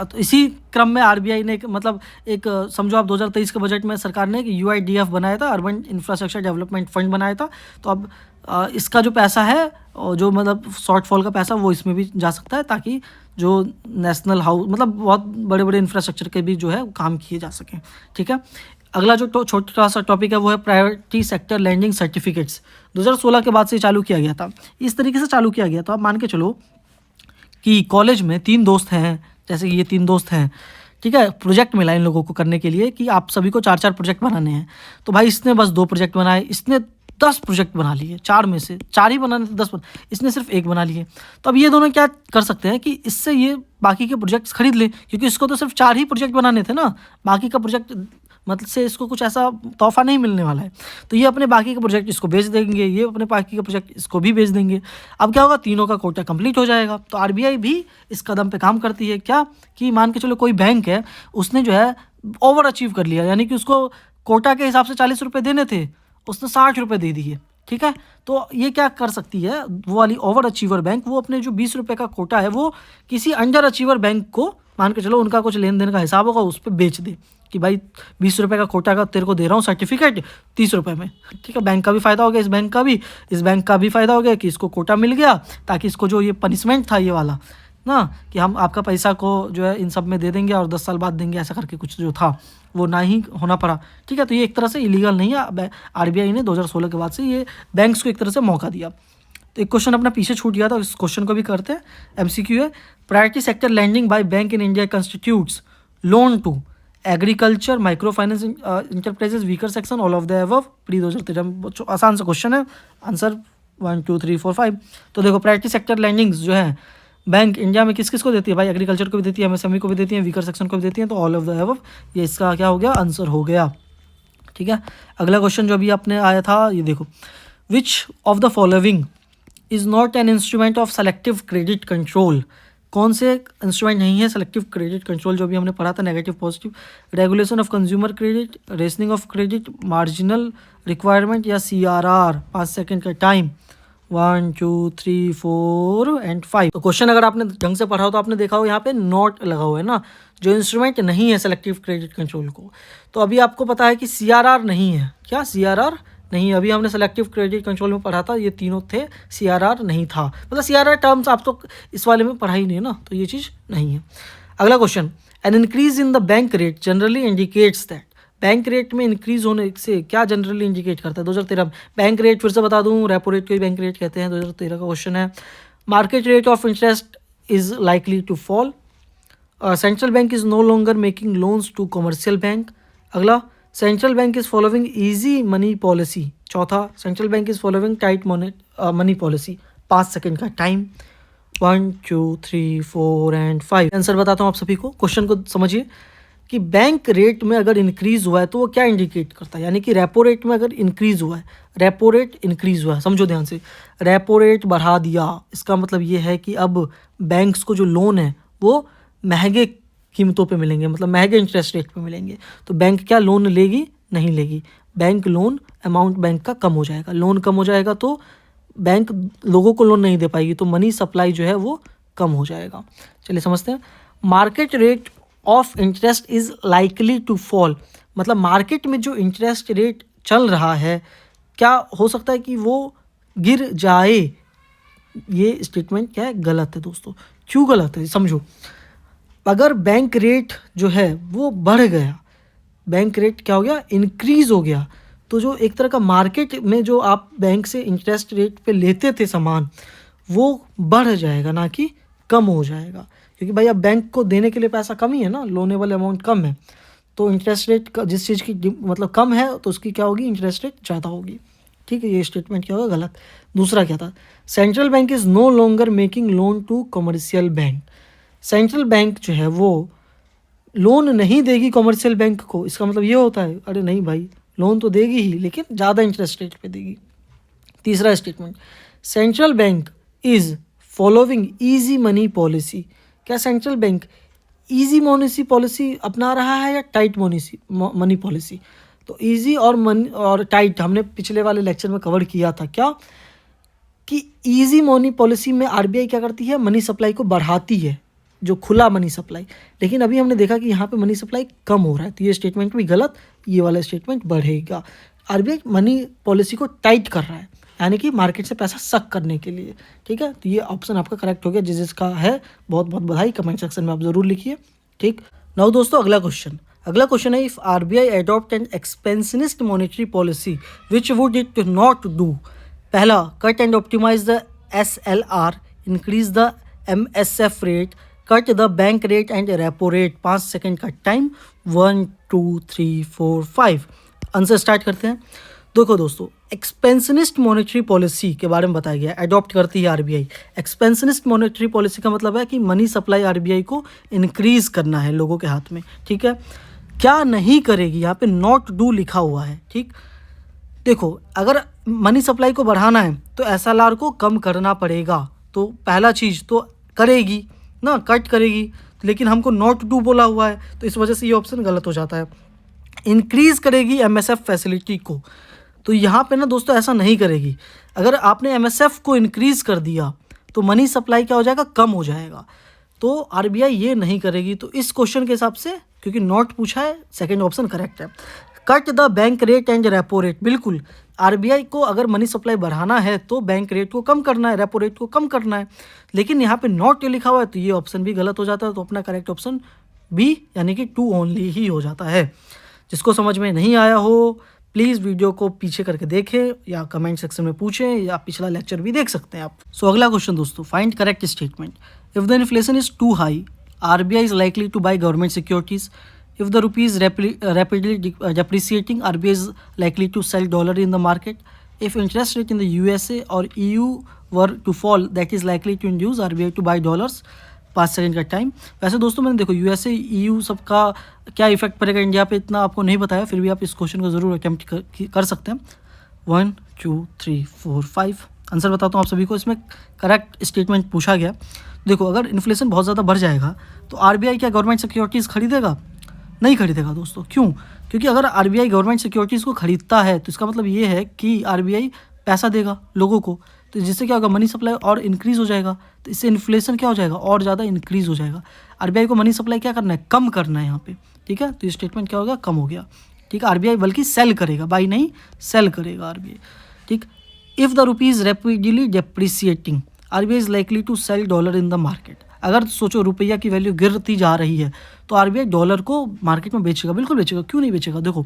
तो इसी क्रम में आरबीआई ने मतलब एक समझो आप 2023 के बजट में सरकार ने एक यूआईडीएफ बनाया था, अर्बन इंफ्रास्ट्रक्चर डेवलपमेंट फंड बनाया था। तो अब इसका जो पैसा है और जो मतलब शॉर्टफॉल का पैसा वो इसमें भी जा सकता है, ताकि जो नेशनल हाउस मतलब बहुत बड़े बड़े इंफ्रास्ट्रक्चर के भी जो है काम किए जा सकें, ठीक है। अगला जो छोटा सा टॉपिक है वो है प्रायोरिटी सेक्टर लैंडिंग सर्टिफिकेट्स। 2016 के बाद से चालू किया गया था, इस तरीके से चालू किया गया। तो आप मान के चलो कि कॉलेज में 3 दोस्त हैं, जैसे कि ये 3 दोस्त हैं, ठीक है। प्रोजेक्ट मिला इन लोगों को करने के लिए कि आप सभी को 4-4 प्रोजेक्ट बनाने हैं। तो भाई इसने बस 2 प्रोजेक्ट बनाए, इसने 10 प्रोजेक्ट बना लिए, 4 में से 4 ही बनाने थे, 10 इसने सिर्फ 1 बना लिए। तो अब ये दोनों क्या कर सकते हैं कि इससे ये बाकी के प्रोजेक्ट्स खरीद ले, क्योंकि इसको तो सिर्फ 4 ही प्रोजेक्ट बनाने थे ना, बाकी का प्रोजेक्ट मतलब से इसको कुछ ऐसा तोहफा नहीं मिलने वाला है। तो ये अपने बाकी के प्रोजेक्ट इसको बेच देंगे, ये अपने बाकी के प्रोजेक्ट इसको भी बेच देंगे। अब क्या होगा, तीनों का कोटा कंप्लीट हो जाएगा। तो आरबीआई भी इस कदम पे काम करती है क्या, कि मान के चलो कोई बैंक है, उसने जो है ओवर अचीव कर लिया, यानी कि उसको कोटा के हिसाब से 40 रुपये देने थे, उसने 60 रुपये दे दिए, ठीक है। तो ये क्या कर सकती है वो वाली ओवर अचीवर बैंक, वो अपने जो 20 रुपये का कोटा है वो किसी अंडर अचीवर बैंक को, मान के चलो उनका कुछ लेन देन का हिसाब होगा, उस पर बेच दे कि भाई 20 रुपये का कोटा का तेरे को दे रहा हूँ सर्टिफिकेट 30 रुपये में, ठीक है। बैंक का भी फ़ायदा हो गया, इस बैंक का भी फ़ायदा हो गया कि इसको कोटा मिल गया, ताकि इसको जो ये पनिशमेंट था ये वाला ना, कि हम आपका पैसा को जो है इन सब में दे देंगे और 10 साल बाद देंगे, ऐसा करके कुछ जो था वो ना ही होना पड़ा, ठीक है। तो ये एक तरह से इलीगल नहीं है। आरबीआई ने 2016 के बाद से ये बैंक्स को एक तरह से मौका दिया। तो एक क्वेश्चन अपना पीछे छूट गया था, इस क्वेश्चन को भी करते हैं। एमसीक्यू है, priority sector lending by bank in India constitutes loan to agriculture micro finance enterprises weaker section all of the above pre 2013। आसान सा क्वेश्चन है, आंसर 1 2 3 4 5। तो देखो प्रायोरिटी सेक्टर लैंडिंग्स जो है बैंक इंडिया में किस किस को देती है भाई, एग्रीकल्चर को भी देती है, एमएसएमई को भी देती है, वीकर सेक्शन को भी देती है। तो ऑल ऑफ द अबव ये इसका क्या हो गया, आंसर हो गया, ठीक है। अगला क्वेश्चन जो अभी आपने आया था, ये देखो, विच of the following is not an instrument of selective credit control. कौन से इंस्ट्रूमेंट नहीं है सेलेक्टिव क्रेडिट कंट्रोल, जो भी हमने पढ़ा था, negative positive, regulation of consumer credit, rationing of credit, marginal requirement या सीआरआर। 5 सेकंड का टाइम, 1 2 3 4 एंड 5। तो क्वेश्चन अगर आपने ढंग से पढ़ा हो तो आपने देखा हो यहाँ पे नॉट लगा हुआ है ना, जो इंस्ट्रूमेंट नहीं है सेलेक्टिव क्रेडिट कंट्रोल को। तो अभी आपको पता है कि सीआरआर नहीं है, क्या सीआरआर नहीं है। अभी हमने सेलेक्टिव क्रेडिट कंट्रोल में पढ़ा था, ये तीनों थे, सीआरआर नहीं था। मतलब सीआरआर टर्म्स आप तो इस वाले में पढ़ा ही नहीं है ना, तो ये चीज़ नहीं है। अगला question, N increase in the bank rate generally indicates that. Bank rate में इंक्रीज होने से क्या जनरली इंडिकेट करता है। 2013 बैंक रेट फिर से बता दूं, रेपो रेट को ही बैंक रेट कहते हैं, 2013 का क्वेश्चन है। Market rate of interest is likely to fall. Central bank is no longer making loans to commercial bank. अगला, central bank is following easy money policy. चौथा, central bank is following tight money policy. 5 second का time, 1 2 3 4 and 5। Answer बताता हूँ आप सभी को, question को समझिए कि बैंक रेट में अगर इंक्रीज हुआ है तो वो क्या इंडिकेट करता है, यानी कि रेपो रेट में अगर इंक्रीज हुआ है, रेपो रेट इंक्रीज हुआ है, समझो ध्यान से, रेपो रेट बढ़ा दिया, इसका मतलब ये है कि अब बैंक्स को जो लोन है वो महंगे कीमतों पे मिलेंगे, मतलब महंगे इंटरेस्ट रेट पे मिलेंगे। तो बैंक क्या लोन लेगी, नहीं लेगी। बैंक लोन अमाउंट बैंक का कम हो जाएगा, लोन कम हो जाएगा तो बैंक लोगों को लोन नहीं दे पाएगी, तो मनी सप्लाई जो है वो कम हो जाएगा। चलिए समझते हैं। Market rate of interest is likely to fall, मतलब मार्केट में जो इंटरेस्ट रेट चल रहा है क्या हो सकता है कि वो गिर जाए। ये स्टेटमेंट क्या है, गलत है दोस्तों। क्यों गलत है समझो। अगर बैंक रेट जो है वो बढ़ गया, बैंक रेट क्या हो गया, इंक्रीज हो गया, तो जो एक तरह का मार्केट में जो आप बैंक से इंटरेस्ट रेट पे लेते थे सामान, वो बढ़ जाएगा ना कि कम हो जाएगा, क्योंकि भाई अब बैंक को देने के लिए पैसा कम ही है ना, लोनेबल अमाउंट कम है, तो इंटरेस्ट रेट जिस चीज़ की मतलब कम है तो उसकी क्या होगी, इंटरेस्ट रेट ज़्यादा होगी। ठीक है, ये स्टेटमेंट क्या होगा, गलत। दूसरा क्या था, central bank is no longer making loan to commercial bank. Central bank जो है वो लोन नहीं देगी कमर्शियल बैंक को, इसका मतलब ये होता है, अरे नहीं भाई, लोन तो देगी ही लेकिन ज़्यादा इंटरेस्ट रेट पे देगी। तीसरा statement, central bank is following easy money policy. क्या central bank easy money policy अपना रहा है या टाइट मनी पॉलिसी? तो ईजी और टाइट हमने पिछले वाले लेक्चर में कवर किया था, क्या कि ईजी मनी पॉलिसी में आरबीआई क्या करती है, मनी सप्लाई को बढ़ाती है, जो खुला मनी सप्लाई। लेकिन अभी हमने देखा कि यहाँ पे मनी सप्लाई कम हो रहा है, तो ये स्टेटमेंट भी गलत, ये वाला स्टेटमेंट बढ़ेगा। आरबीआई मनी पॉलिसी को टाइट कर रहा है, यानी कि मार्केट से पैसा सक करने के लिए। ठीक है, तो ये ऑप्शन आपका करेक्ट हो गया, जिसका है बहुत बहुत बधाई, कमेंट सेक्शन में आप जरूर लिखिए। ठीक, नाउ दोस्तों अगला क्वेश्चन है, if RBI adopt an expansionist monetary policy which would it not do. पहला, cut and optimize the SLR, increase the MSF rate, cut the bank rate and repo rate. 5 second का time, 1 2 3 4 5। Answer start करते हैं। देखो दोस्तों, expansionist monetary policy के बारे में बताया गया, अडॉप्ट करती है आरबीआई। एक्सपेंशनिस्ट मॉनेटरी पॉलिसी का मतलब है कि मनी सप्लाई आरबीआई को इंक्रीज करना है लोगों के हाथ में। ठीक है, क्या नहीं करेगी, यहाँ पे नॉट डू लिखा हुआ है। ठीक, देखो अगर मनी सप्लाई को बढ़ाना है तो SLR को कम करना पड़ेगा, तो पहला चीज़ तो करेगी ना, कट करेगी, लेकिन हमको नॉट डू बोला हुआ है, तो इस वजह से ये ऑप्शन गलत हो जाता है। इंक्रीज़ करेगी MSF फैसिलिटी को, तो यहाँ पे ना दोस्तों ऐसा नहीं करेगी। अगर आपने MSF को इंक्रीज़ कर दिया तो मनी सप्लाई क्या हो जाएगा, कम हो जाएगा, तो आरबीआई ये नहीं करेगी। तो इस क्वेश्चन के हिसाब से, क्योंकि नॉट पूछा है, सेकंड ऑप्शन करेक्ट है। Cut the bank rate and repo rate, बिल्कुल आरबीआई को अगर मनी सप्लाई बढ़ाना है तो बैंक रेट को कम करना है, रेपो रेट को कम करना है, लेकिन यहाँ पे नॉट लिखा हुआ है, तो ये ऑप्शन भी गलत हो जाता है। तो अपना करेक्ट ऑप्शन बी यानी कि 2 ओनली ही हो जाता है। जिसको समझ में नहीं आया हो प्लीज़ वीडियो को पीछे करके देखें या कमेंट सेक्शन में पूछें, या पिछला लेक्चर भी देख सकते हैं आप। सो अगला क्वेश्चन दोस्तों, find correct statement. If the inflation is too high, RBI is likely to buy government securities. If the rupee is rapidly depreciating, RBI is likely to sell dollar in the market. If interest rate in the USA or EU were to fall, that is likely to induce RBI to buy dollars. 5 second का time. वैसे दोस्तों मैंने देखो USA EU सबका क्या effect पड़ेगा India पे इतना आपको नहीं बताया, फिर भी आप इस क्वेश्चन को ज़रूर अटेम्प्ट कर सकते हैं। 1 2 3 4 5 आंसर बताता हूँ आप सभी को। इसमें करेक्ट स्टेटमेंट पूछा गया। देखो अगर इन्फ्लेशन बहुत ज़्यादा बढ़ जाएगा तो आरबीआई क्या गवर्नमेंट सिक्योरिटीज़ खरीदेगा? नहीं खरीदेगा दोस्तों। क्यों? क्योंकि अगर आरबीआई गवर्नमेंट सिक्योरिटीज़ को खरीदता है तो इसका मतलब ये है कि आरबीआई पैसा देगा लोगों को, तो जिससे क्या होगा, मनी सप्लाई और इंक्रीज़ हो जाएगा, तो इससे इन्फ्लेशन क्या हो जाएगा, और ज़्यादा इंक्रीज़ हो जाएगा। आरबीआई को मनी सप्लाई क्या करना है, कम करना है यहाँ पे। ठीक है, तो ये स्टेटमेंट क्या होगा, कम हो गया। ठीक है, आरबीआई बल्कि सेल करेगा, बाई नहीं सेल करेगा आरबीआई। ठीक, if the rupees rapidly depreciating, RBI is likely to sell dollar in the market. अगर सोचो रुपया की वैल्यू गिरती जा रही है तो आरबीआई डॉलर को मार्केट में बेचेगा, बिल्कुल बेचेगा, क्यों नहीं बेचेगा। देखो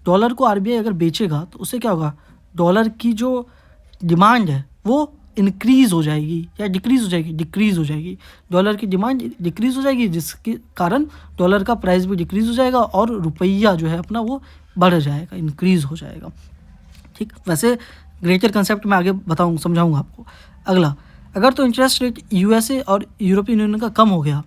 डॉलर को आरबीआई अगर बेचेगा तो उससे क्या होगा, डॉलर की जो डिमांड है वो इंक्रीज़ हो जाएगी या डिक्रीज़ हो जाएगी, डिक्रीज़ हो जाएगी। डॉलर की डिमांड डिक्रीज़ हो जाएगी, जिसके कारण डॉलर का प्राइस भी डिक्रीज़ हो जाएगा और रुपया जो है अपना वो बढ़ जाएगा, इंक्रीज़ हो जाएगा। ठीक, वैसे ग्रेटर कंसेप्ट में आगे समझाऊंगा आपको। अगला, अगर तो इंटरेस्ट रेट यूएसए और यूरोपियन यूनियन का कम हो गया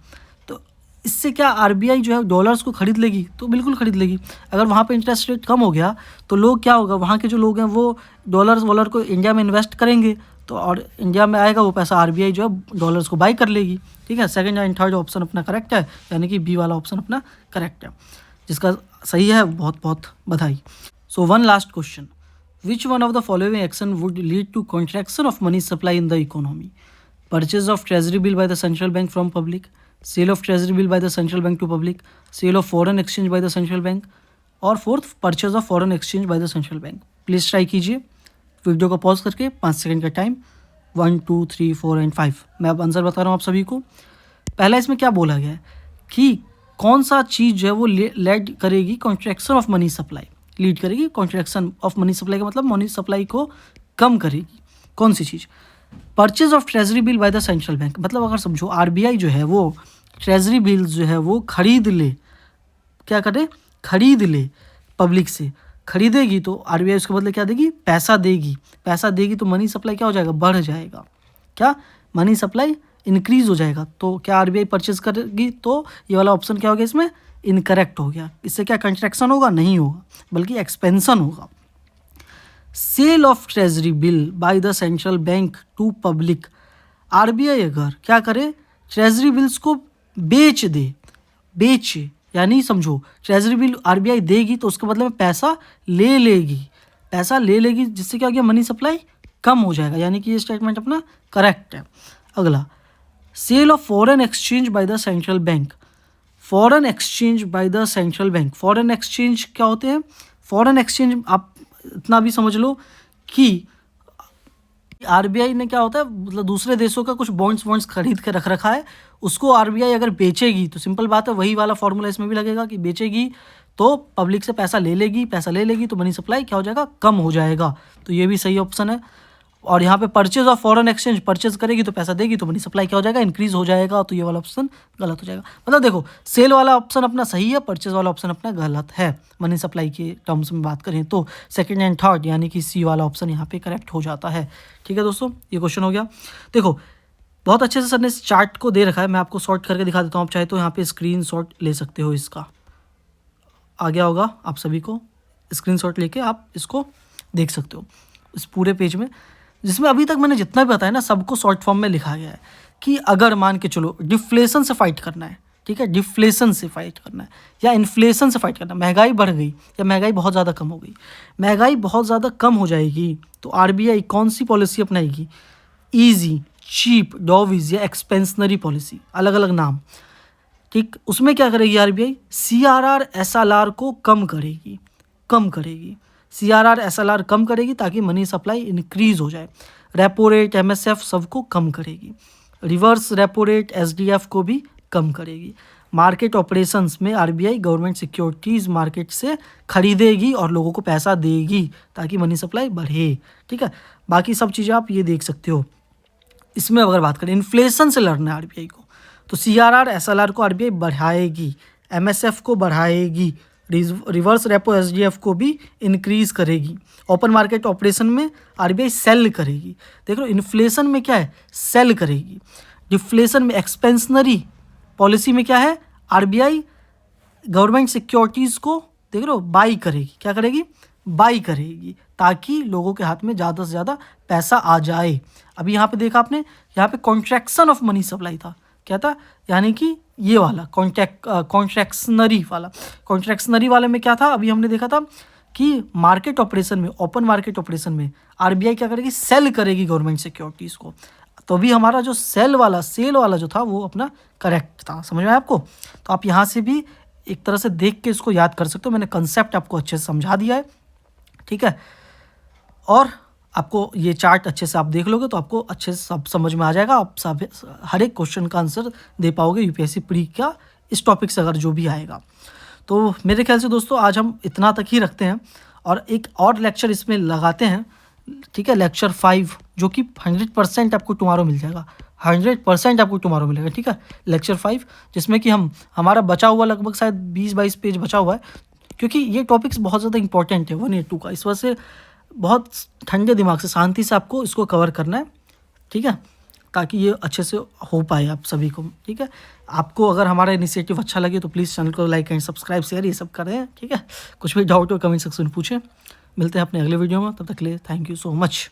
तो इससे क्या आरबीआई जो है डॉलर्स को खरीद लेगी? तो बिल्कुल खरीद लेगी। अगर वहाँ पे इंटरेस्ट रेट कम हो गया तो लोग क्या होगा, वहाँ के जो लोग हैं वो डॉलर्स वॉलर को इंडिया में इन्वेस्ट करेंगे, तो और इंडिया में आएगा वो पैसा, आरबीआई जो है डॉलर्स को बाई कर लेगी। ठीक है, सेकंड एंड थर्ड ऑप्शन अपना करेक्ट है, यानी कि बी वाला ऑप्शन अपना करेक्ट है, जिसका सही है बहुत बहुत बधाई। So one last question, which one of the following action would lead to contraction of money supply in the economy? Purchase of treasury bill by the central bank from public, sale of treasury bill by the central bank to public, sale of foreign exchange by the central bank, और fourth purchase of foreign exchange by the central bank. Please try कीजिए, video को pause करके 5 second का time, 1 2 3 4 and 5। मैं अब answer बता रहा हूँ आप सभी को। पहला इसमें क्या बोला गया है कि कौन सा चीज़ जो है वो लीड करेगी contraction of money supply, lead करेगी कॉन्ट्रैक्शन ऑफ मनी सप्लाई का मतलब मनी सप्लाई को कम करेगी। कौन सी चीज़? Purchase of treasury bill by the central bank, मतलब अगर समझो आरबीआई जो है वो ट्रेजरी बिल्स जो है वो खरीद ले, क्या करे, खरीद ले पब्लिक से, खरीदेगी तो आरबीआई उसके बदले क्या देगी, पैसा देगी। पैसा देगी तो मनी सप्लाई क्या हो जाएगा, बढ़ जाएगा। क्या, मनी सप्लाई इंक्रीज हो जाएगा। तो क्या आरबीआई परचेज करेगी, तो ये वाला ऑप्शन क्या हो गया इसमें, इनकरेक्ट हो गया। इससे क्या कंट्रैक्शन होगा, नहीं होगा, बल्कि एक्सपेंशन होगा। Sale of treasury bill by the central bank to public, RBI अगर क्या करे, ट्रेजरी बिल्स को बेच दे, बेचे, यानी समझो ट्रेजरी बिल आरबीआई देगी तो उसके बदले में पैसा ले लेगी, पैसा ले लेगी, जिससे क्या हो गया, मनी सप्लाई कम हो जाएगा। यानी कि ये स्टेटमेंट अपना करेक्ट है। अगला, sale of foreign exchange by the central bank, foreign exchange by the central bank, foreign exchange क्या होते हैं, फॉरेन एक्सचेंज आप इतना भी समझ लो कि आरबीआई ने क्या होता है, मतलब दूसरे देशों का कुछ बॉन्ड्स खरीद के रख रखा है, उसको आरबीआई अगर बेचेगी तो सिंपल बात है, वही वाला फॉर्मूला इसमें भी लगेगा कि बेचेगी तो पब्लिक से पैसा ले लेगी, पैसा ले लेगी तो मनी सप्लाई क्या हो जाएगा, कम हो जाएगा। तो ये भी सही ऑप्शन है। और यहाँ पे purchase of foreign exchange, purchase करेगी तो पैसा देगी तो मनी सप्लाई क्या हो जाएगा, इंक्रीज हो जाएगा। तो ये वाला ऑप्शन गलत हो जाएगा। मतलब देखो, सेल वाला ऑप्शन अपना सही है, परचेज वाला ऑप्शन अपना गलत है। मनी सप्लाई के टर्म्स में बात करें तो सेकंड एंड थर्ड यानी कि सी वाला ऑप्शन यहाँ पे करेक्ट हो जाता है। ठीक है दोस्तों, ये क्वेश्चन हो गया। देखो बहुत अच्छे से सर ने इस चार्ट को दे रखा है, मैं आपको शॉर्ट करके दिखा देता हूँ। आप चाहे तो यहाँ पे स्क्रीनशॉट ले सकते हो, इसका आ गया होगा आप सभी को, स्क्रीनशॉट लेके आप इसको देख सकते हो इस पूरे पेज में, जिसमें अभी तक मैंने जितना भी बताया ना सबको शॉर्ट फॉर्म में लिखा गया है कि अगर मान के चलो डिफ्लेशन से फाइट करना है, ठीक है, डिफ्लेशन से फाइट करना है या इन्फ्लेशन से फाइट करना है, महंगाई बढ़ गई या महंगाई बहुत ज़्यादा कम हो गई, महंगाई बहुत ज़्यादा कम हो जाएगी तो आरबीआई कौन सी पॉलिसी अपनाएगी, ईजी, चीप, डॉविज या एक्सपेंशनरी पॉलिसी, अलग अलग नाम। ठीक, उसमें क्या करेगी आरबीआई, सीआरआर एसएलआर को कम करेगी, कम करेगी, सीआरआर एसएलआर कम करेगी ताकि मनी सप्लाई इंक्रीज हो जाए। रेपो रेट, एमएसएफ सबको कम करेगी, रिवर्स रेपो रेट, एसडीएफ को भी कम करेगी। मार्केट ऑपरेशंस में आरबीआई गवर्नमेंट सिक्योरिटीज़ मार्केट से खरीदेगी और लोगों को पैसा देगी ताकि मनी सप्लाई बढ़े। ठीक है, बाकी सब चीज़ें आप ये देख सकते हो। इसमें अगर बात करें इन्फ्लेशन से लड़ना है आरबीआई को, तो सीआरआर एसएलआर को आरबीआई बढ़ाएगी, एमएसएफ को बढ़ाएगी, रिवर्स रेपो एसडीएफ को भी इंक्रीज करेगी। ओपन मार्केट ऑपरेशन में आरबीआई सेल करेगी। देख लो, इन्फ्लेशन में क्या है, सेल करेगी। डिफ्लेशन में, एक्सपेंशनरी पॉलिसी में क्या है, आरबीआई गवर्नमेंट सिक्योरिटीज़ को देख लो बाई करेगी। क्या करेगी, बाई करेगी ताकि लोगों के हाथ में ज़्यादा से ज़्यादा पैसा आ जाए। अभी यहाँ पे देखा आपने, यहाँ पे कॉन्ट्रैक्शन ऑफ मनी सप्लाई था, क्या था, यानी कि ये वाला कॉन्ट्रैक्शनरी वाला, कॉन्ट्रैक्शनरी वाले में क्या था, अभी हमने देखा था कि मार्केट ऑपरेशन में, ओपन मार्केट ऑपरेशन में आरबीआई क्या करेगी, सेल करेगी गवर्नमेंट सिक्योरिटीज़ को। तो अभी हमारा जो सेल वाला जो था वो अपना करेक्ट था। समझ में आया आपको? तो आप यहाँ से भी एक तरह से देख के इसको याद कर सकते हो। मैंने कंसेप्ट आपको अच्छे से समझा दिया है, ठीक है। और आपको ये चार्ट अच्छे से आप देख लोगे तो आपको अच्छे से सब समझ में आ जाएगा। आप सब हर एक क्वेश्चन का आंसर दे पाओगे यूपीएससी प्री का इस टॉपिक से अगर जो भी आएगा। तो मेरे ख्याल से दोस्तों आज हम इतना तक ही रखते हैं और एक और लेक्चर इसमें लगाते हैं, ठीक है, लेक्चर 5 जो कि 100% आपको टुमारो मिल जाएगा, 100% आपको टुमारो मिलेगा, ठीक है। लेक्चर 5 जिसमें कि हमारा बचा हुआ लगभग शायद 20-22 पेज बचा हुआ है, क्योंकि ये टॉपिक्स बहुत ज़्यादा इंपॉर्टेंट है 182 का। इस वजह से बहुत ठंडे दिमाग से, शांति से आपको इसको कवर करना है, ठीक है, ताकि ये अच्छे से हो पाए आप सभी को, ठीक है। आपको अगर हमारा इनिशिएटिव अच्छा लगे तो प्लीज़ चैनल को लाइक एंड सब्सक्राइब, शेयर ये सब करें, ठीक है। कुछ भी डाउट हो कमेंट सेक्शन में पूछें। मिलते हैं अपने अगले वीडियो में, तब तक के लिए थैंक यू सो मच।